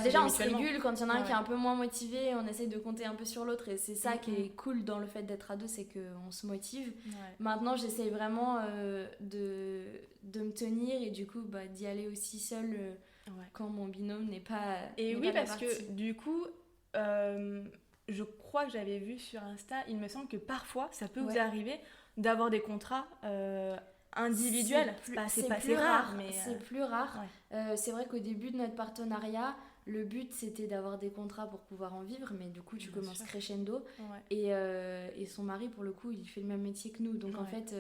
déjà on se régule quand il y en a un qui est un peu moins motivé, on essaye de compter un peu sur l'autre et c'est ça qui est cool dans le fait d'être à deux, c'est qu'on se motive. Maintenant, j'essaye vraiment de me tenir et du coup d'y aller aussi seule. Quand mon binôme n'est pas... Et oui, parce que du coup, je crois que j'avais vu sur Insta, il me semble que parfois, ça peut vous arriver d'avoir des contrats individuels. C'est plus rare. Mais c'est plus rare. C'est vrai qu'au début de notre partenariat, le but, c'était d'avoir des contrats pour pouvoir en vivre, mais du coup, tu commences crescendo. Et son mari, pour le coup, il fait le même métier que nous. Donc, en fait,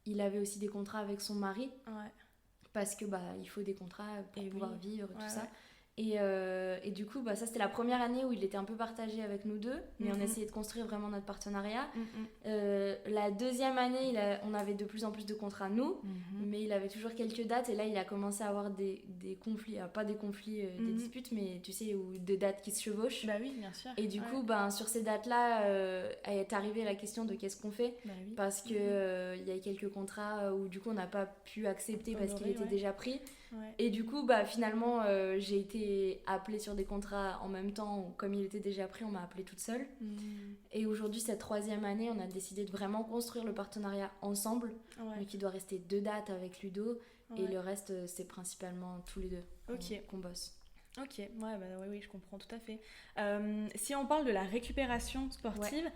il avait aussi des contrats avec son mari. Parce que il faut des contrats pour pouvoir vivre, tout ça. Et du coup, ça c'était la première année où il était un peu partagé avec nous deux, mais on essayait de construire vraiment notre partenariat. La deuxième année, on avait de plus en plus de contrats nous, mais il avait toujours quelques dates, et là il a commencé à avoir des conflits, pas des conflits, des disputes, mais tu sais, ou des dates qui se chevauchent. Bah oui, bien sûr. Et du coup, sur ces dates-là, est arrivée la question de qu'est-ce qu'on fait, parce que il y a quelques contrats où du coup on n'a pas pu accepter parce qu'il était déjà pris. Et du coup, finalement, j'ai été appelée sur des contrats en même temps. Comme il était déjà pris, on m'a appelée toute seule. Et aujourd'hui, cette 3e année, on a décidé de vraiment construire le partenariat ensemble. Donc, il doit rester 2 dates avec Ludo. Et le reste, c'est principalement tous les deux qu'on bosse. Ok, oui, je comprends tout à fait. Si on parle de la récupération sportive...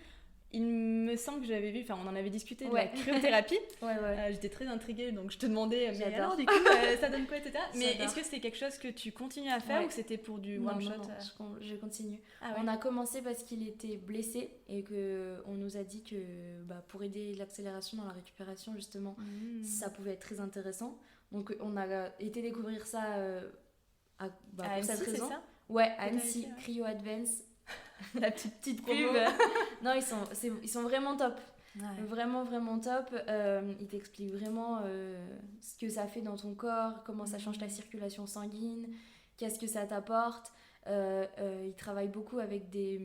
Il me semble que j'avais vu, on en avait discuté de la cryothérapie. J'étais très intriguée, donc je te demandais, mais alors du coup, ça donne quoi, etc. Mais est-ce que c'est quelque chose que tu continues à faire ou c'était pour du one-shot? Non, je continue. On a commencé parce qu'il était blessé et qu'on nous a dit que pour aider l'accélération dans la récupération, justement, ça pouvait être très intéressant. Donc on a été découvrir ça pour cette raison. À Annecy, Cryo Advance. La petite pub. Non, ils sont vraiment top. Ouais. Vraiment, vraiment top. Ils t'expliquent vraiment ce que ça fait dans ton corps, comment ça change ta circulation sanguine, qu'est-ce que ça t'apporte. Ils travaillent beaucoup avec des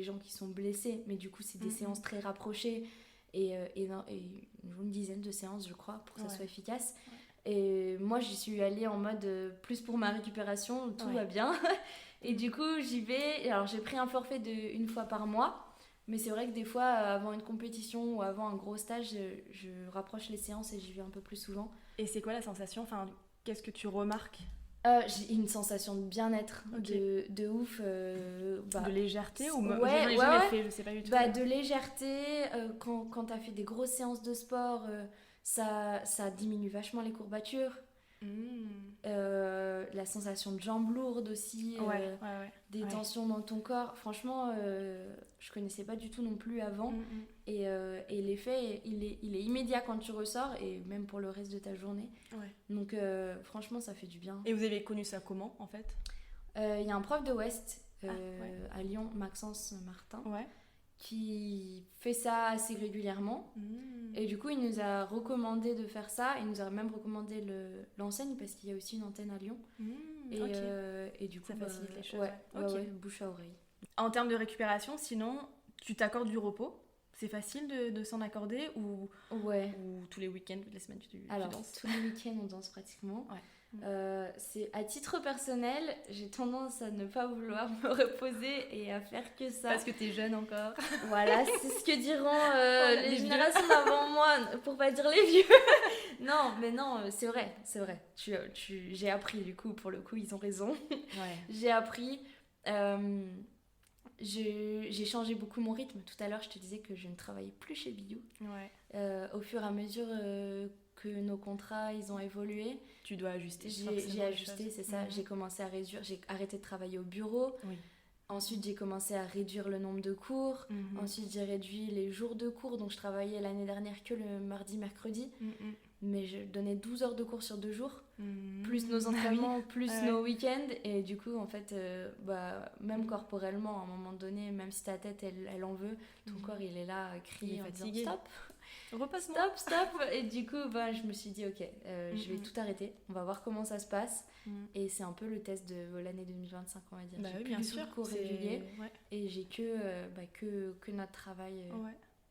gens qui sont blessés, mais du coup, c'est des séances très rapprochées et une dizaine de séances, je crois, pour que ça soit efficace. Ouais. Et moi, j'y suis allée en mode plus pour ma récupération, tout va bien. Et du coup, j'y vais. Alors, j'ai pris un forfait une fois par mois. Mais c'est vrai que des fois, avant une compétition ou avant un gros stage, je rapproche les séances et j'y vais un peu plus souvent. Et c'est quoi la sensation ? Enfin, qu'est-ce que tu remarques ? J'ai une sensation de bien-être, de ouf. De légèreté ou jamais fait, je sais pas du tout. De légèreté, quand t'as fait des grosses séances de sport, ça diminue vachement les courbatures. La sensation de jambes lourdes aussi, des tensions dans ton corps. Franchement, je connaissais pas du tout non plus avant. Et l'effet, il est immédiat quand tu ressors et même pour le reste de ta journée. Donc franchement, ça fait du bien. Et vous avez connu ça comment en fait ? Il y a un prof de West à Lyon, Maxence Martin, qui fait ça assez régulièrement. Et du coup, il nous a recommandé de faire ça. Il nous a même recommandé l'enseigne parce qu'il y a aussi une antenne à Lyon. Et du coup, ça facilite les choses. Bouche à oreille. En termes de récupération, sinon, tu t'accordes du repos ? C'est facile de s'en accorder ou tous les week-ends, toutes les semaines tu danses ? Tous les week-ends, on danse pratiquement. C'est à titre personnel, j'ai tendance à ne pas vouloir me reposer et à faire que ça. Parce que t'es jeune encore. Voilà, c'est ce que diront les générations d'avant moi, pour pas dire les vieux. Non, mais non, c'est vrai. J'ai appris du coup, pour le coup, ils ont raison. J'ai appris. J'ai changé beaucoup mon rythme. Tout à l'heure, je te disais que je ne travaillais plus chez Biou. Au fur et à mesure que nos contrats ils ont évolué, tu dois ajuster. J'ai ajusté, c'est ça. J'ai commencé à réduire. J'ai arrêté de travailler au bureau. Ensuite, j'ai commencé à réduire le nombre de cours. Ensuite, j'ai réduit les jours de cours. Donc, je travaillais l'année dernière que le mardi, mercredi. Mais je donnais 12 heures de cours sur 2 jours. Plus nos entraînements, plus nos week-ends. Et du coup, en fait, même corporellement, à un moment donné, même si ta tête, elle en veut, ton corps, il est là, crier en disant stop. Repose-moi. Stop. Et du coup, je me suis dit, ok, je vais tout arrêter. On va voir comment ça se passe. Et c'est un peu le test de l'année 2025, on va dire. J'ai plus du tout de cours réguliers. Et j'ai que notre travail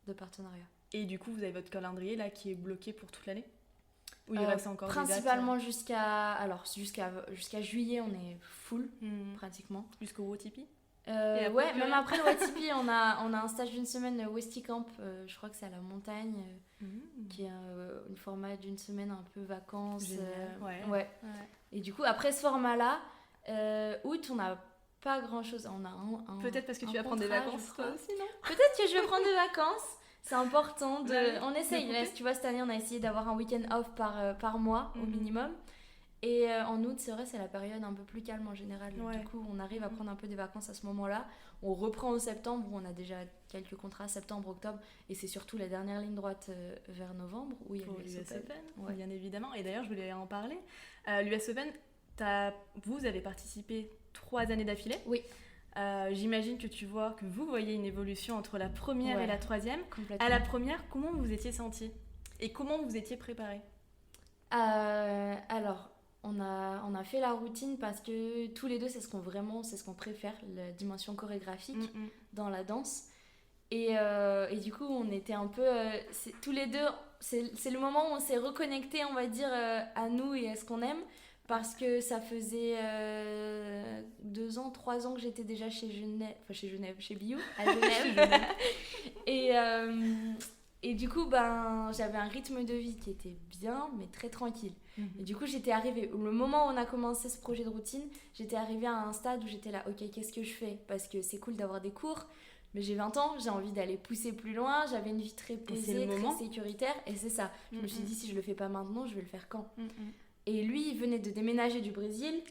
de partenariat. Et du coup, vous avez votre calendrier là qui est bloqué pour toute l'année ? Ou il reste encore principalement des dates, jusqu'à juillet, on est full, pratiquement. Jusqu'au Wotipi ? Même après le Wotipi, on a un stage d'une semaine Westy Camp, je crois que c'est à la montagne, qui est un format d'une semaine un peu vacances. Et du coup, après ce format-là, août, on n'a pas grand-chose. On a peut-être parce que tu vas prendre des vacances toi aussi, non ? Peut-être que je vais prendre des vacances. C'est important on essaye. Là, tu vois, cette année, on a essayé d'avoir un week-end off par mois au minimum. Et en août, c'est vrai, c'est la période un peu plus calme en général. Du coup, on arrive à prendre un peu des vacances à ce moment-là. On reprend au septembre, où on a déjà quelques contrats, septembre, octobre. Et c'est surtout la dernière ligne droite vers novembre, où il y a l'US Open. Bien évidemment. Et d'ailleurs, je voulais en parler. L'US Open, vous avez participé 3 années d'affilée. Oui. J'imagine que vous voyez une évolution entre la première et la troisième. Complètement. À la première, comment vous étiez sentie ? Et comment vous étiez préparée ? Alors, on a fait la routine parce que tous les deux, c'est ce qu'on préfère, la dimension chorégraphique dans la danse. Et du coup, on était un peu... tous les deux, c'est le moment où on s'est reconnectés, on va dire, à nous et à ce qu'on aime. Parce que ça faisait 2 ans, 3 ans que j'étais déjà chez Biou, à Genève. Et du coup, j'avais un rythme de vie qui était bien, mais très tranquille. Et du coup, j'étais arrivée, le moment où on a commencé ce projet de routine, j'étais arrivée à un stade où j'étais là, ok, qu'est-ce que je fais ? Parce que c'est cool d'avoir des cours, mais j'ai 20 ans, j'ai envie d'aller pousser plus loin, j'avais une vie très posée, très sécuritaire, et c'est ça. Je me suis dit, si je le fais pas maintenant, je vais le faire quand ? Et lui, il venait de déménager du Brésil.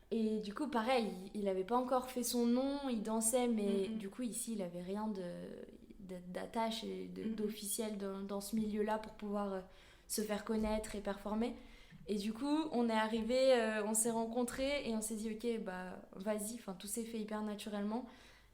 Et du coup, pareil, il n'avait pas encore fait son nom, il dansait, mais du coup, ici, il n'avait rien d'attache et d'officiel dans ce milieu-là pour pouvoir se faire connaître et performer. Et du coup, on est arrivé, on s'est rencontrés et on s'est dit, ok, vas-y, tout s'est fait hyper naturellement.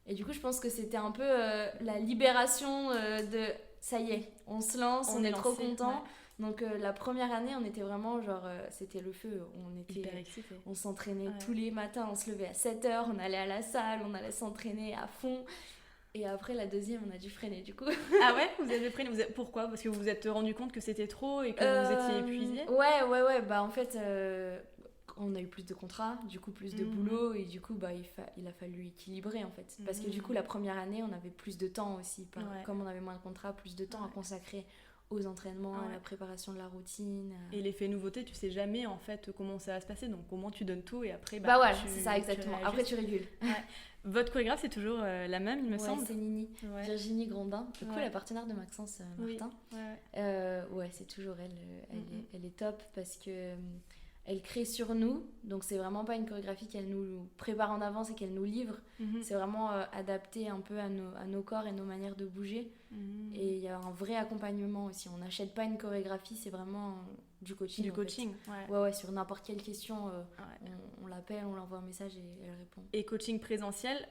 Et du coup, je pense que c'était un peu la libération de ça y est, on se lance, on est trop contents. Donc la première année, on était vraiment genre, c'était le feu, on était hyper excités. On s'entraînait tous les matins, on se levait à 7h, on allait à la salle, on allait s'entraîner à fond. Et après la deuxième, on a dû freiner du coup. Ah ouais, vous avez freiné, pourquoi ? Parce que vous vous êtes rendu compte que c'était trop et que vous étiez épuisé ? Ouais, bah en fait, on a eu plus de contrats, du coup plus de boulot, et du coup bah, il a fallu équilibrer en fait. Parce que du coup la première année, on avait plus de temps aussi, comme on avait moins de contrats, plus de temps à consacrer aux entraînements, à la préparation de la routine. Et l'effet nouveauté, tu sais jamais en fait comment ça va se passer, donc au moins tu donnes tout et après bah ouais, c'est ça exactement. Après tu régules. Votre chorégraphe c'est toujours la même, il me semble. C'est Nini, Virginie Grondin, du coup la partenaire de Maxence Martin. Ouais, c'est toujours elle. Elle est top parce que elle crée sur nous, donc c'est vraiment pas une chorégraphie qu'elle nous prépare en avance et qu'elle nous livre. C'est vraiment adapté un peu à nos corps et nos manières de bouger. Et il y a un vrai accompagnement aussi. On n'achète pas une chorégraphie, c'est vraiment du coaching. Du coaching, ouais, sur n'importe quelle question, on l'appelle, on l'envoie un message et elle répond. Et coaching présentiel,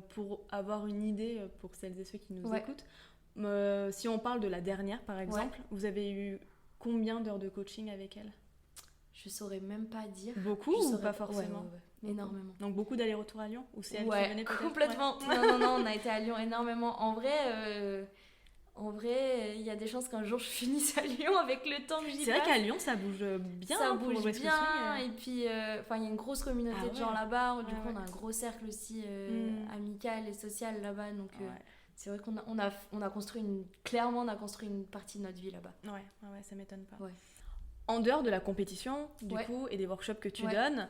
pour avoir une idée pour celles et ceux qui nous écoutent, si on parle de la dernière par exemple, vous avez eu combien d'heures de coaching avec elle ? Je saurais même pas dire. Beaucoup ou pas forcément ? Ouais. Énormément. Donc beaucoup d'allers-retours à Lyon ? Ou c'est elle qui venait peut-être ? Complètement. Non, on a été à Lyon énormément. En vrai, il y a des chances qu'un jour je finisse à Lyon avec le temps que j'y passe. C'est vrai qu'à Lyon, ça bouge bien. Ça bouge bien. Et puis, il y a une grosse communauté de gens là-bas. Du coup, on a un gros cercle aussi amical et social là-bas. Donc, c'est vrai qu'on a construit clairement, on a construit une partie de notre vie là-bas. Ouais, ça m'étonne pas. Ouais. En dehors de la compétition, du coup, et des workshops que tu donnes,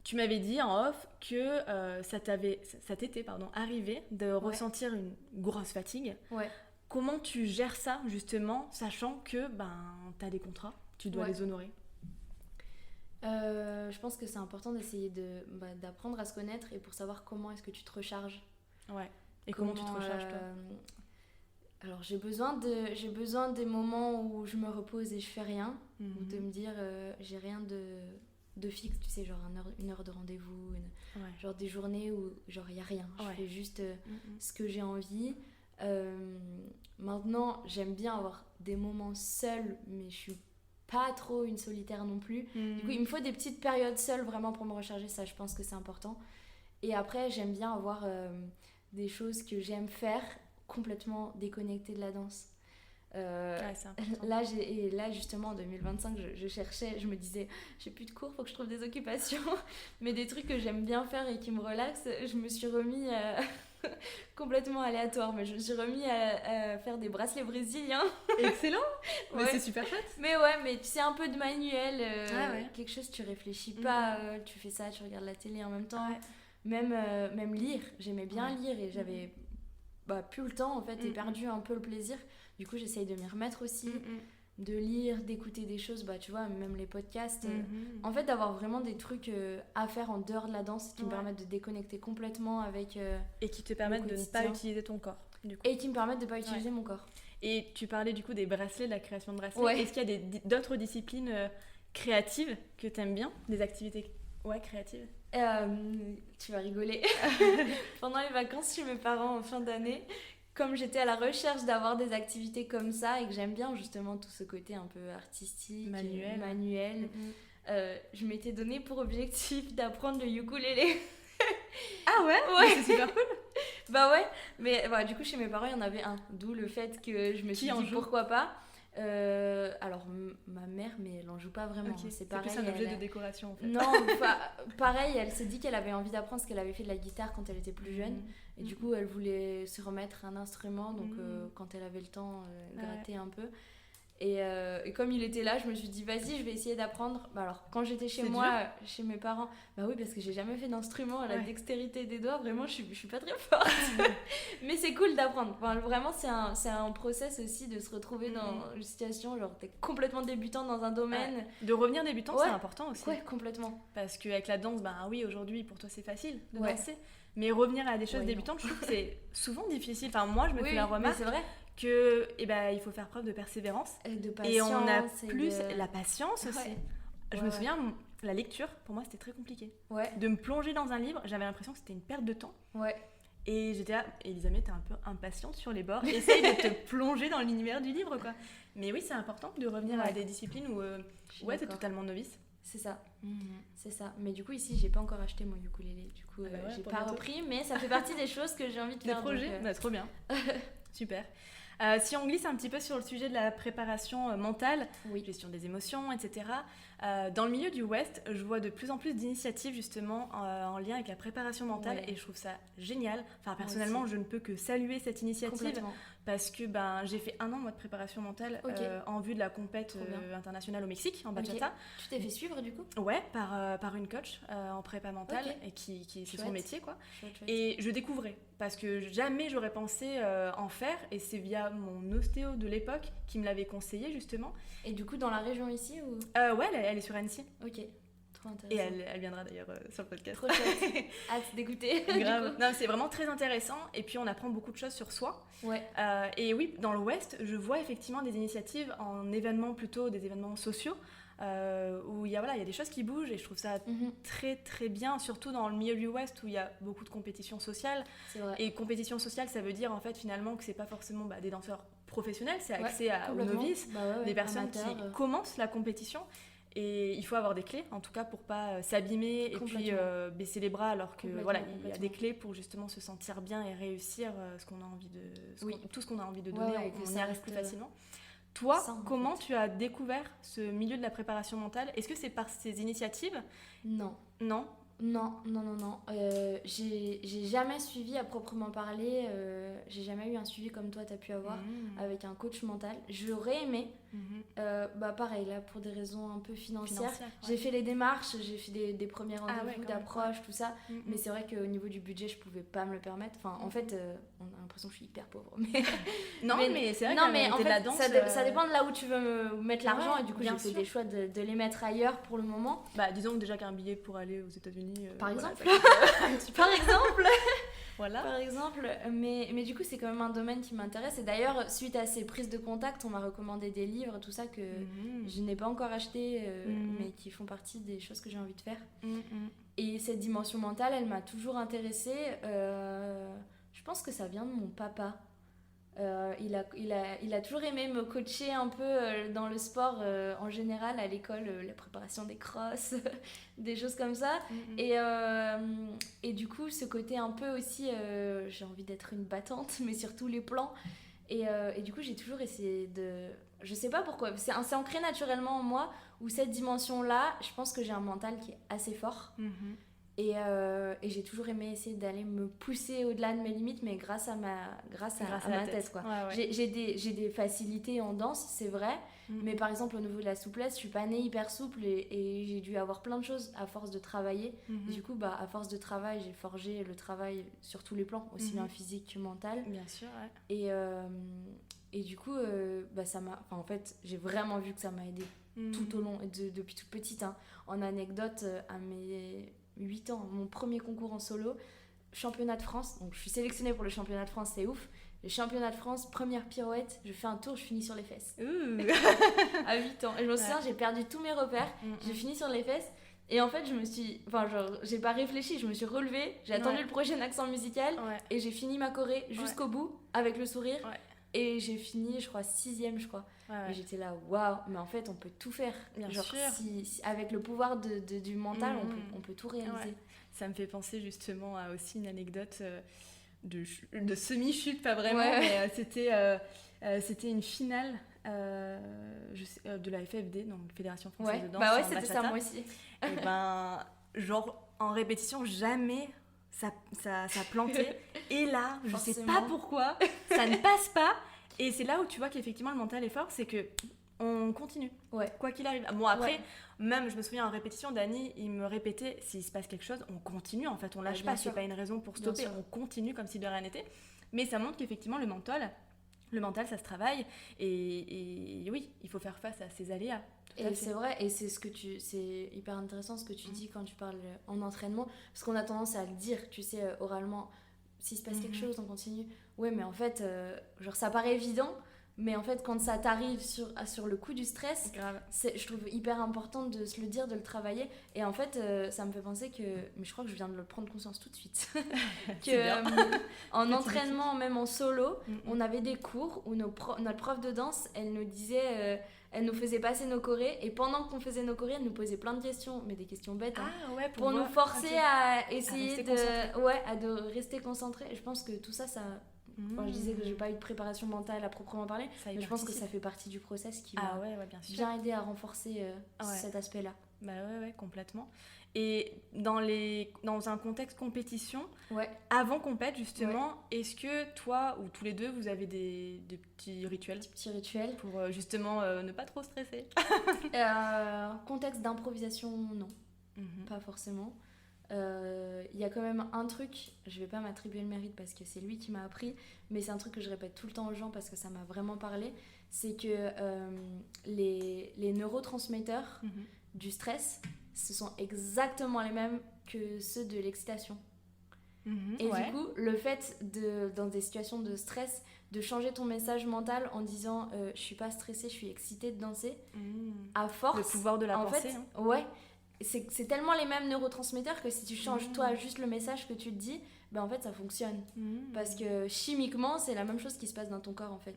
tu m'avais dit en off que ça t'était arrivé de ressentir une grosse fatigue. Ouais. Comment tu gères ça, justement, sachant que t'as des contrats, tu dois les honorer ? Je pense que c'est important d'essayer d'apprendre à se connaître et pour savoir comment est-ce que tu te recharges. Ouais. Et comment tu te recharges, toi ? Alors j'ai besoin des moments où je me repose et je fais rien, ou de me dire j'ai rien de fixe, tu sais, genre une heure de rendez-vous, genre des journées où genre il y a rien, je fais juste ce que j'ai envie. Maintenant j'aime bien avoir des moments seuls, mais je suis pas trop une solitaire non plus. Du coup il me faut des petites périodes seules vraiment pour me recharger, ça je pense que c'est important. Et après j'aime bien avoir des choses que j'aime faire complètement déconnectée de la danse. Là justement en 2025 je cherchais, je me disais j'ai plus de cours, faut que je trouve des occupations mais des trucs que j'aime bien faire et qui me relaxent. Je me suis remis complètement aléatoire, mais je me suis remis à faire des bracelets brésiliens. Excellent. Mais c'est super chouette. Mais tu sais, un peu de manuel, quelque chose tu réfléchis pas, tu fais ça, tu regardes la télé en même temps. Même lire, j'aimais bien lire et j'avais plus le temps en fait et perdu un peu le plaisir. Du coup j'essaye de m'y remettre aussi, de lire, d'écouter des choses, tu vois, même les podcasts, en fait d'avoir vraiment des trucs à faire en dehors de la danse qui me permettent de déconnecter complètement avec et qui te permettent de ne pas utiliser ton corps du coup. Et qui me permettent de ne pas utiliser mon corps. Et tu parlais du coup des bracelets, de la création de bracelets. Est-ce qu'il y a d'autres disciplines créatives que tu aimes bien, des activités créatives? Tu vas rigoler. Pendant les vacances chez mes parents en fin d'année, comme j'étais à la recherche d'avoir des activités comme ça et que j'aime bien justement tout ce côté un peu artistique, manuel, je m'étais donné pour objectif d'apprendre le ukulélé. Ah ouais. C'est super cool. Mais du coup chez mes parents il y en avait un, d'où le fait que je me suis dit pourquoi pas. Alors ma mère, mais elle en joue pas vraiment. C'est pareil, plus un objet de décoration en fait. Non, pareil, elle s'est dit qu'elle avait envie d'apprendre parce qu'elle avait fait de la guitare quand elle était plus jeune et du coup elle voulait se remettre un instrument, donc quand elle avait le temps gratter un peu et comme il était là je me suis dit vas-y je vais essayer d'apprendre. Alors quand j'étais chez moi, chez mes parents, oui parce que j'ai jamais fait d'instrument, à la dextérité des doigts vraiment je suis pas très forte. Mais c'est cool d'apprendre, vraiment c'est un process aussi de se retrouver dans une situation genre t'es complètement débutant dans un domaine. De revenir débutant c'est important aussi. Complètement, parce qu'avec la danse aujourd'hui pour toi c'est facile de danser, mais revenir à des choses débutantes je trouve que c'est souvent difficile. Enfin moi je me fais la remarque, c'est vrai que il faut faire preuve de persévérance et de patience, et on a plus la patience aussi. Je me souviens la lecture, pour moi, c'était très compliqué. Ouais. De me plonger dans un livre, j'avais l'impression que c'était une perte de temps. Ouais. Et j'étais là, Elisabeth, t'es un peu impatiente sur les bords. Essaye de te plonger dans l'univers du livre, quoi. Mais oui, c'est important de revenir à des disciplines où t'es totalement novice. C'est ça. C'est ça. Mais du coup, ici, j'ai pas encore acheté mon ukulélé. Du coup, j'ai pas repris. Mais ça fait partie des choses que j'ai envie de faire. Des projets trop bien. Super. Si on glisse un petit peu sur le sujet de la préparation mentale, gestion des émotions, etc., dans le milieu du West, je vois de plus en plus d'initiatives justement en lien avec la préparation mentale et je trouve ça génial. Enfin, personnellement, je ne peux que saluer cette initiative parce que j'ai fait 1 an moi, de préparation mentale en vue de la compète internationale au Mexique, en bachata. Tu t'es fait suivre du coup ? Ouais, par une coach en prépa mentale et qui c'est son métier quoi. Chouette. Et je découvrais parce que jamais j'aurais pensé en faire et c'est via mon ostéo de l'époque qui me l'avait conseillé justement. Et du coup dans la région ici ou ouais, elle est sur Annecy. Ok. Trop intéressant. Et elle viendra d'ailleurs sur le podcast. Trop chouette. Hâte d'écouter. Grave. Non, c'est vraiment très intéressant et puis on apprend beaucoup de choses sur soi. Ouais. Et oui, dans l'Ouest, je vois effectivement des initiatives en événements plutôt des événements sociaux où il y a des choses qui bougent et je trouve ça très très bien, surtout dans le milieu du Ouest où il y a beaucoup de compétition sociale. C'est vrai. Et compétition sociale, ça veut dire en fait finalement que c'est pas forcément des danseurs professionnels, c'est accès aux novices, des personnes qui commencent la compétition. Et il faut avoir des clés, en tout cas, pour pas s'abîmer et puis baisser les bras, alors que il y a des clés pour justement se sentir bien et réussir ce qu'on a envie de, tout ce qu'on a envie de donner, on y arrive plus facilement. Toi, comment tu as découvert ce milieu de la préparation mentale ? Est-ce que c'est par ces initiatives ? Non. Non. J'ai jamais suivi à proprement parler, j'ai jamais eu un suivi comme toi t'as pu avoir avec un coach mental. J'aurais aimé, pareil là pour des raisons un peu financières. J'ai fait les démarches, j'ai fait des premiers rendez-vous d'approche, tout ça, mais c'est vrai qu'au niveau du budget je pouvais pas me le permettre. Enfin en fait on a l'impression que je suis hyper pauvre. Mais c'est vrai que en fait, de la danse, ça dépend de là où tu veux mettre l'argent et du coup j'ai fait des choix de les mettre ailleurs pour le moment. Disons déjà qu'un billet pour aller aux États-Unis par exemple. Voilà. Par exemple, mais du coup c'est quand même un domaine qui m'intéresse et d'ailleurs suite à ces prises de contact on m'a recommandé des livres tout ça que je n'ai pas encore acheté mais qui font partie des choses que j'ai envie de faire et cette dimension mentale elle m'a toujours intéressée. Je pense que ça vient de mon papa. Il a toujours aimé me coacher un peu dans le sport en général à l'école, la préparation des crosses, des choses comme ça. Et du coup, ce côté un peu aussi, j'ai envie d'être une battante, mais sur tous les plans. Et du coup, j'ai toujours essayé de... Je sais pas pourquoi, c'est ancré naturellement en moi, où cette dimension-là, je pense que j'ai un mental qui est assez fort. Et j'ai toujours aimé essayer d'aller me pousser au-delà de mes limites, mais grâce à ma tête quoi. Ouais. J'ai des facilités en danse, c'est vrai, mais par exemple au niveau de la souplesse, je suis pas née hyper souple et j'ai dû avoir plein de choses à force de travailler. Du coup, à force de travail, j'ai forgé le travail sur tous les plans, aussi bien physique que mental. Bien sûr, ouais. Et du coup, ça m'a... Enfin, en fait, j'ai vraiment vu que ça m'a aidée tout au long, depuis toute petite. Hein. En anecdote, à mes 8 ans, mon premier concours en solo, championnat de France, donc je suis sélectionnée pour le championnat de France, c'est ouf. Le championnat de France, première pirouette, je fais un tour, je finis sur les fesses. À 8 ans. Et je me souviens, j'ai perdu tous mes repères, j'ai fini sur les fesses. Et en fait, j'ai pas réfléchi, je me suis relevée, j'ai attendu le prochain accent musical et j'ai fini ma choré jusqu'au bout avec le sourire. Et j'ai fini, je crois, 6e, je crois. Et j'étais là, waouh, mais en fait, on peut tout faire. Bien sûr. Si avec le pouvoir du mental, on peut tout réaliser. Ouais. Ça me fait penser justement à aussi une anecdote de semi-chute, pas vraiment, mais c'était une finale de la FFD, donc Fédération Française de Danse. C'était ça, moi aussi. Et en répétition, jamais ça plantait. Et là, je sais pas pourquoi, ça ne passe pas. Et c'est là où tu vois qu'effectivement le mental est fort, c'est que on continue, quoi qu'il arrive. Bon, après, même je me souviens en répétition, Dany, il me répétait, s'il se passe quelque chose, on continue, en fait, on lâche pas, c'est pas une raison pour stopper, on continue comme si de rien n'était. Mais ça montre qu'effectivement le mental, ça se travaille, et oui, il faut faire face à ces aléas. Et c'est vrai, et c'est hyper intéressant ce que tu dis quand tu parles en entraînement, parce qu'on a tendance à le dire, tu sais, oralement, s'il se passe quelque chose, on continue. Ouais, mais en fait, ça paraît évident, Mais en fait, quand ça t'arrive sur le coup du stress, je trouve hyper important de se le dire, de le travailler. Et en fait, ça me fait penser que... Mais je crois que je viens de le prendre conscience tout de suite. En entraînement, même en solo, on avait des cours où notre prof de danse, elle nous disait... elle nous faisait passer nos chorés. Et pendant qu'on faisait nos chorés, elle nous posait plein de questions. Mais des questions bêtes. Pour nous forcer à essayer de rester concentré. Et je pense que tout ça... Enfin, je disais que j'ai pas eu de préparation mentale à proprement parler, mais je pense que ça fait partie du process qui m'a bien aidé à renforcer cet aspect-là. Bah ouais, complètement. Et dans un contexte compétition, avant compète justement, est-ce que toi ou tous les deux vous avez des petits rituels? Des petits rituels pour justement ne pas trop stresser. Contexte d'improvisation, non, pas forcément. Y a quand même un truc, je vais pas m'attribuer le mérite parce que c'est lui qui m'a appris, mais c'est un truc que je répète tout le temps aux gens parce que ça m'a vraiment parlé, c'est que les neurotransmetteurs du stress, ce sont exactement les mêmes que ceux de l'excitation. Et du coup, le fait dans des situations de stress, de changer ton message mental en disant je suis pas stressée, je suis excitée de danser, à force, le pouvoir de la pensée, c'est tellement les mêmes neurotransmetteurs que si tu changes toi juste le message que tu te dis, ben en fait ça fonctionne. Parce que chimiquement c'est la même chose qui se passe dans ton corps en fait.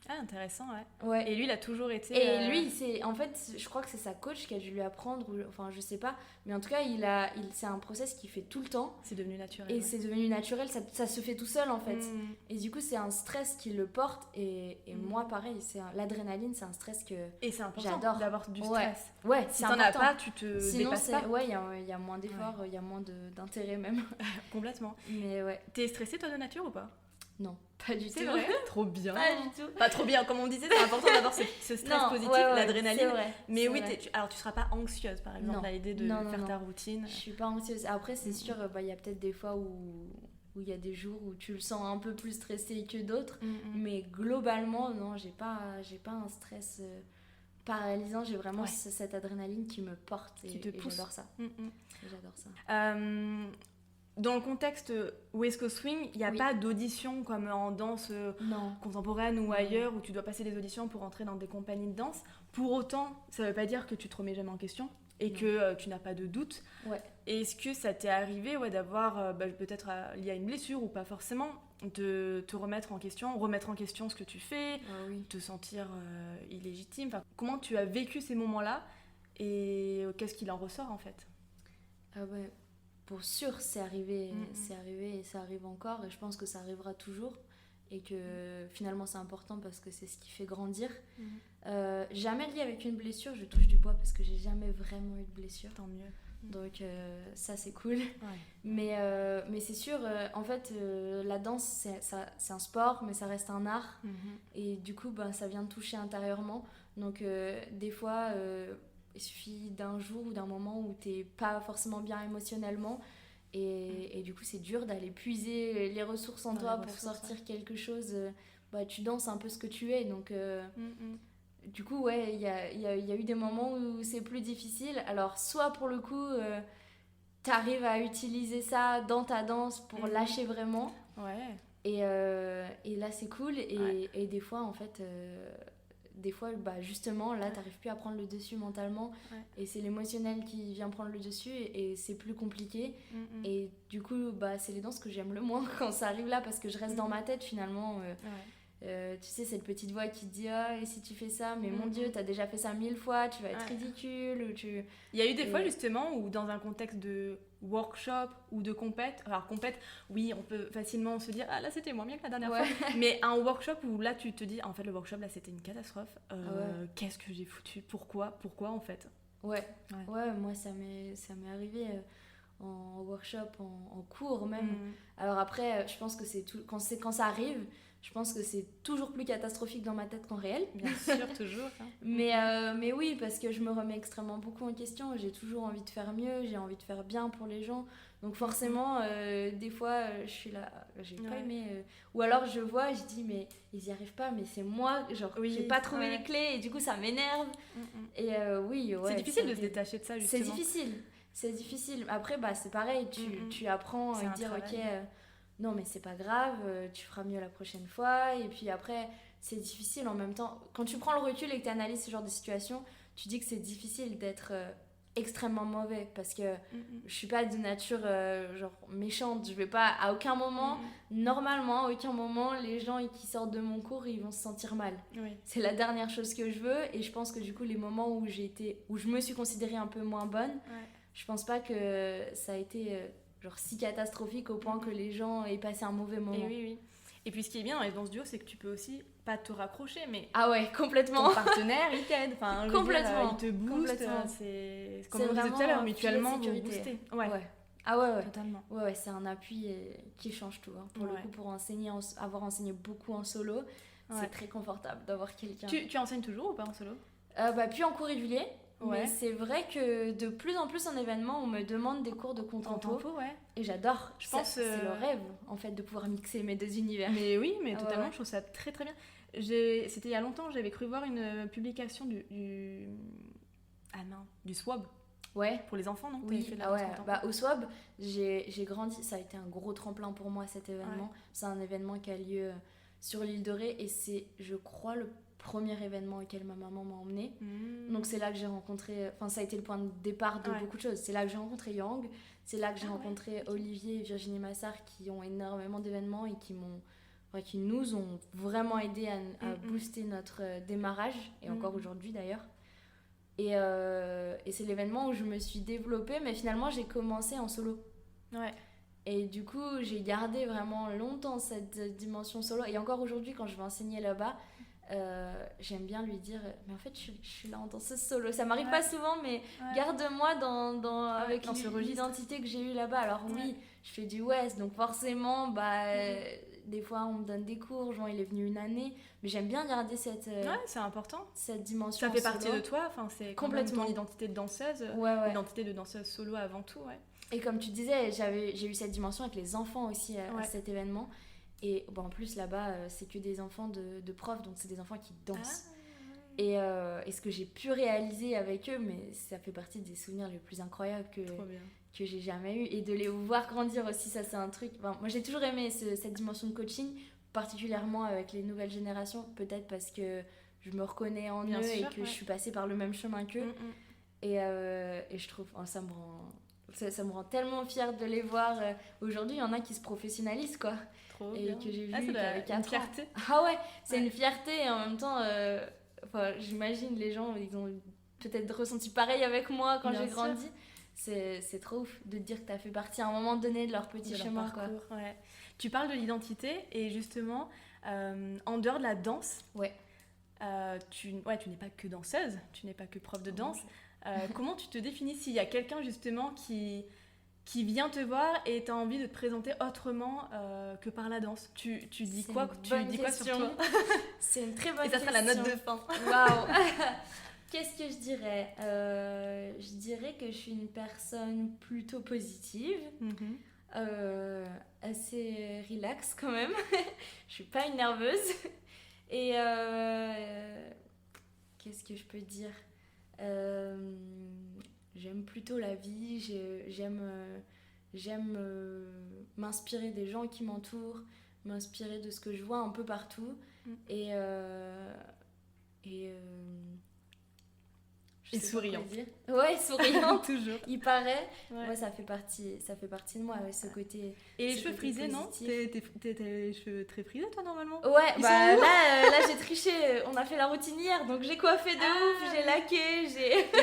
Ah, intéressant, ouais. Et lui il a toujours été... Et lui en fait je crois que c'est sa coach qui a dû lui apprendre, enfin je sais pas, mais en tout cas c'est un process qu'il fait tout le temps. C'est devenu naturel. Et c'est devenu naturel, ça se fait tout seul en fait. Et du coup c'est un stress qui le porte et moi pareil, l'adrénaline c'est un stress que et c'est important j'adore d'avoir du stress. Ouais, si t'en as pas, tu te dépasses pas. Ouais, il y a moins d'efforts, il y a moins d'intérêt même. Complètement. Mais ouais. T'es stressée toi de nature ou pas? Non, pas du tout. C'est vrai. Trop bien. Pas du tout. Pas trop bien, comme on disait, c'est important d'avoir ce stress positif, l'adrénaline. C'est vrai. Mais oui, alors tu seras pas anxieuse par exemple à l'idée de faire ta routine. Je suis pas anxieuse. Après, c'est sûr, il y a peut-être des fois où il y a des jours où tu le sens un peu plus stressé que d'autres, mais globalement, non, j'ai pas un stress paralysant, j'ai vraiment cette adrénaline qui me porte et j'adore ça. J'adore ça. Dans le contexte West Coast Swing, il n'y a pas d'audition comme en danse contemporaine ou ailleurs où tu dois passer des auditions pour entrer dans des compagnies de danse. Pour autant, ça ne veut pas dire que tu te remets jamais en question et que tu n'as pas de doute. Est-ce que ça t'est arrivé d'avoir, peut-être lié à une blessure ou pas forcément, de te remettre en question ce que tu fais, te sentir illégitime, comment tu as vécu ces moments-là et qu'est-ce qu'il en ressort en fait? Pour sûr, c'est arrivé et ça arrive encore et je pense que ça arrivera toujours et que finalement c'est important parce que c'est ce qui fait grandir. Jamais lié avec une blessure, je touche du bois parce que j'ai jamais vraiment eu de blessure. Tant mieux. Donc ça c'est cool. Mais c'est sûr, en fait la danse c'est un sport mais ça reste un art et du coup ça vient de toucher intérieurement. Donc des fois... il suffit d'un jour ou d'un moment où t'es pas forcément bien émotionnellement et du coup c'est dur d'aller puiser les ressources en toi pour sortir quelque chose. Tu danses un peu ce que tu es donc du coup il y a eu des moments où c'est plus difficile. Alors soit pour le coup t'arrives à utiliser ça dans ta danse pour lâcher vraiment et là c'est cool et des fois en fait justement là t'arrives plus à prendre le dessus mentalement et c'est l'émotionnel qui vient prendre le dessus et c'est plus compliqué et du coup c'est les danses que j'aime le moins quand ça arrive là parce que je reste dans ma tête finalement tu sais cette petite voix qui te dit et si tu fais ça mais mon Dieu t'as déjà fait ça 1000 fois tu vas être ridicule il y a eu des fois justement où dans un contexte de workshop ou de compète, alors compète oui on peut facilement se dire là c'était moins bien que la dernière fois, mais un workshop où là tu te dis en fait le workshop là c'était une catastrophe, qu'est-ce que j'ai foutu, pourquoi en fait moi ça m'est arrivé en workshop, en cours même. Alors après je pense que c'est tout quand ça arrive, je pense que c'est toujours plus catastrophique dans ma tête qu'en réel. Bien sûr, toujours. Mais oui, parce que je me remets extrêmement beaucoup en question. J'ai toujours envie de faire mieux, j'ai envie de faire bien pour les gens. Donc forcément, des fois, je suis là, j'ai pas aimé. Ou alors je vois, je dis, mais ils y arrivent pas, mais c'est moi, j'ai pas trouvé les clés et du coup ça m'énerve. Et c'est difficile de se détacher de ça, justement. C'est difficile. Après, c'est pareil, tu apprends à dire, ok... non mais c'est pas grave, tu feras mieux la prochaine fois et puis après c'est difficile en même temps. Quand tu prends le recul et que tu analyses ce genre de situation, tu dis que c'est difficile d'être extrêmement mauvais parce que je suis pas de nature genre méchante. Je vais pas, à aucun moment, normalement, à aucun moment, les gens qui sortent de mon cours, ils vont se sentir mal. Oui. C'est la dernière chose que je veux et je pense que du coup, les moments où je me suis considérée un peu moins bonne, je pense pas que ça a été genre si catastrophique au point que les gens aient passé un mauvais moment. Et oui. Et puis ce qui est bien dans les danses duo, c'est que tu peux aussi pas te raccrocher, mais ah ouais, complètement. Ton partenaire, il t'aide, enfin, complètement. Il te booste, c'est comme on disait tout à l'heure, mutuellement vous boostez. Ouais. Ah ouais. Totalement. Ouais, c'est un appui qui change tout. Hein. Pour le coup, pour avoir enseigné beaucoup en solo, c'est très confortable d'avoir quelqu'un. Tu enseignes toujours ou pas en solo? Plus en cours régulier. Ouais. Mais c'est vrai que de plus en plus en événement, on me demande des cours de contempo. Et j'adore. Je pense que c'est le rêve, en fait, de pouvoir mixer mes deux univers. Mais oui, mais totalement, je trouve ça très très bien. C'était il y a longtemps, j'avais cru voir une publication du SWAB. Ouais. Pour les enfants, non? Oui, au SWAB, j'ai grandi. Ça a été un gros tremplin pour moi, cet événement. Ouais. C'est un événement qui a lieu sur l'île de Ré et c'est, je crois, le premier événement auquel ma maman m'a emmenée. Donc c'est là que j'ai rencontré, enfin ça a été le point de départ de beaucoup de choses. C'est là que j'ai rencontré Yang, c'est là que j'ai rencontré Olivier et Virginie Massard qui ont énormément d'événements et qui nous ont vraiment aidé à booster notre démarrage et encore aujourd'hui d'ailleurs. Et c'est l'événement où je me suis développée, mais finalement j'ai commencé en solo. Ouais. Et du coup j'ai gardé vraiment longtemps cette dimension solo et encore aujourd'hui quand je vais enseigner là-bas, j'aime bien lui dire mais en fait je suis là en danseuse solo, ça m'arrive pas souvent mais garde-moi avec l'identité que j'ai eue là-bas. Alors oui, je fais du West donc forcément des fois on me donne des cours, Jean il est venu une année, mais j'aime bien garder cette c'est important, cette dimension ça fait solo. Partie de toi, enfin c'est complètement ton identité de danseuse, l'identité de danseuse solo avant tout. Et comme tu disais, j'ai eu cette dimension avec les enfants aussi à cet événement. Et en plus là-bas c'est que des enfants de profs, donc c'est des enfants qui dansent. Et ce que j'ai pu réaliser avec eux, mais ça fait partie des souvenirs les plus incroyables que j'ai jamais eu. Et de les voir grandir aussi, ça c'est un truc. Enfin, moi j'ai toujours aimé cette dimension de coaching, particulièrement avec les nouvelles générations, peut-être parce que je me reconnais en eux et que je suis passée par le même chemin qu'eux. Et je trouve, ça me rend tellement fière de les voir. Aujourd'hui, il y en a qui se professionnalisent, quoi. Trop et bien. Que j'ai vu qui avait 4 ans. Une fierté. Ah ouais, c'est une fierté et en même temps, j'imagine les gens, ils ont peut-être ressenti pareil avec moi quand j'ai grandi. C'est trop ouf de te dire que tu as fait partie à un moment donné de leur petit chemin. Quoi. Ouais. Tu parles de l'identité et justement, en dehors de la danse, tu n'es pas que danseuse, tu n'es pas que prof de danse. Comment tu te définis s'il y a quelqu'un justement qui vient te voir et tu as envie de te présenter autrement que par la danse? Tu dis quoi sur toi? C'est une très bonne question. Et ça sera la note de fin. Waouh. Qu'est-ce que je dirais? Je dirais que je suis une personne plutôt positive, assez relax quand même. Je suis pas une nerveuse. Et qu'est-ce que je peux dire? J'aime plutôt la vie, j'aime m'inspirer des gens qui m'entourent, m'inspirer de ce que je vois un peu partout et souriant. Ouais, souriant. Toujours. Il paraît. Ouais, ça fait partie de moi, ce côté. Et les cheveux frisés, non? T'as les cheveux très frisés, toi, normalement? Ouais, là j'ai triché. On a fait la routine hier, donc j'ai coiffé de ouf, j'ai laqué,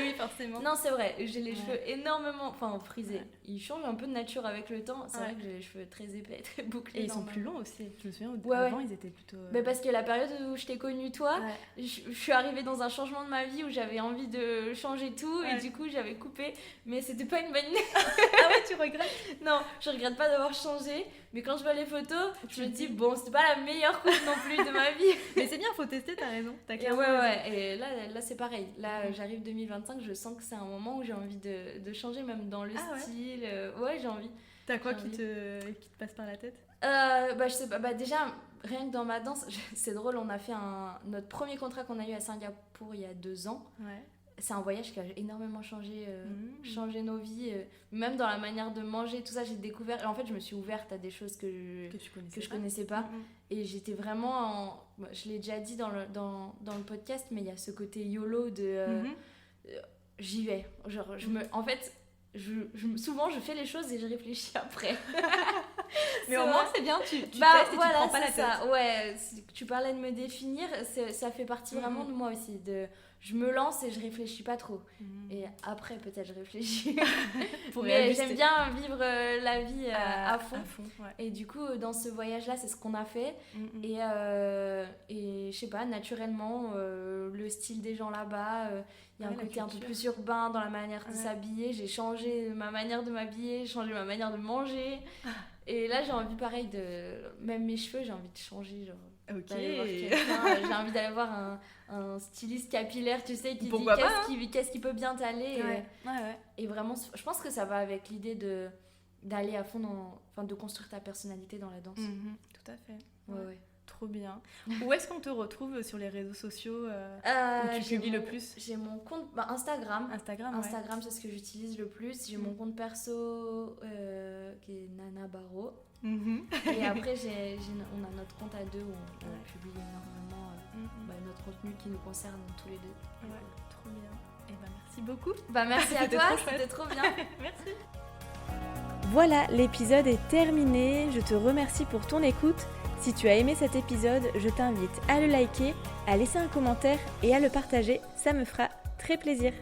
Oui, forcément. Non, c'est vrai, j'ai les cheveux énormément frisés. Ils changent un peu de nature avec le temps. C'est vrai que j'ai les cheveux très épais, très bouclés. Et ils sont plus longs aussi. Je me souviens, avant, ils étaient plutôt... parce que la période où je t'ai connue, toi, je suis arrivée dans un changement de ma vie où j'avais envie de changer tout et du coup j'avais coupé, mais c'était pas une bonne idée. Ah ouais, tu regrettes? Non, je regrette pas d'avoir changé, mais quand je vois les photos, je me dis bon, c'était pas la meilleure coupe non plus de ma vie. Mais c'est bien, faut tester, t'as raison. Et là c'est pareil. Là j'arrive 2025, je sens que c'est un moment où j'ai envie de changer, même dans le style. J'ai envie. T'as quoi qui te passe par la tête? Je sais pas, déjà rien que dans ma danse, c'est drôle, on a fait notre premier contrat qu'on a eu à Singapour il y a 2 ans. c'est un voyage qui a énormément changé nos vies, même dans la manière de manger, tout ça, j'ai découvert. En fait, je me suis ouverte à des choses que je connaissais pas. Et j'étais vraiment je l'ai déjà dit dans le podcast, mais il y a ce côté YOLO de j'y vais. Genre, en fait, souvent je fais les choses et je réfléchis après. Mais au moins c'est bien, tu testes et tu prends pas la tête. Ça. Ouais, tu parlais de me définir, ça fait partie vraiment de moi aussi. Je me lance et je réfléchis pas trop. Et après peut-être je réfléchis. Mais j'aime bien vivre la vie à fond. Ouais. Et du coup dans ce voyage là c'est ce qu'on a fait. Et je sais pas, naturellement le style des gens là-bas, il y a un côté un peu plus urbain dans la manière de s'habiller. J'ai changé ma manière de m'habiller, j'ai changé ma manière de manger. Et là j'ai envie pareil même mes cheveux, j'ai envie de changer, genre d'aller voir quelqu'un. J'ai envie d'aller voir un styliste capillaire, tu sais, qui dit qu'est-ce qui peut bien t'aller. Et vraiment, je pense que ça va avec l'idée d'aller à fond de construire ta personnalité dans la danse. Tout à fait. Ouais. Trop bien. Où est-ce qu'on te retrouve sur les réseaux sociaux où tu publies le plus? J'ai mon compte Instagram. Instagram, c'est ce que j'utilise le plus. J'ai mon compte perso qui est Nana Baro. Et après, on a notre compte à deux où on publie énormément notre contenu qui nous concerne tous les deux. Ouais, trop bien. Et merci beaucoup. Merci à toi, c'était trop bien. Merci. Voilà, l'épisode est terminé. Je te remercie pour ton écoute. Si tu as aimé cet épisode, je t'invite à le liker, à laisser un commentaire et à le partager. Ça me fera très plaisir.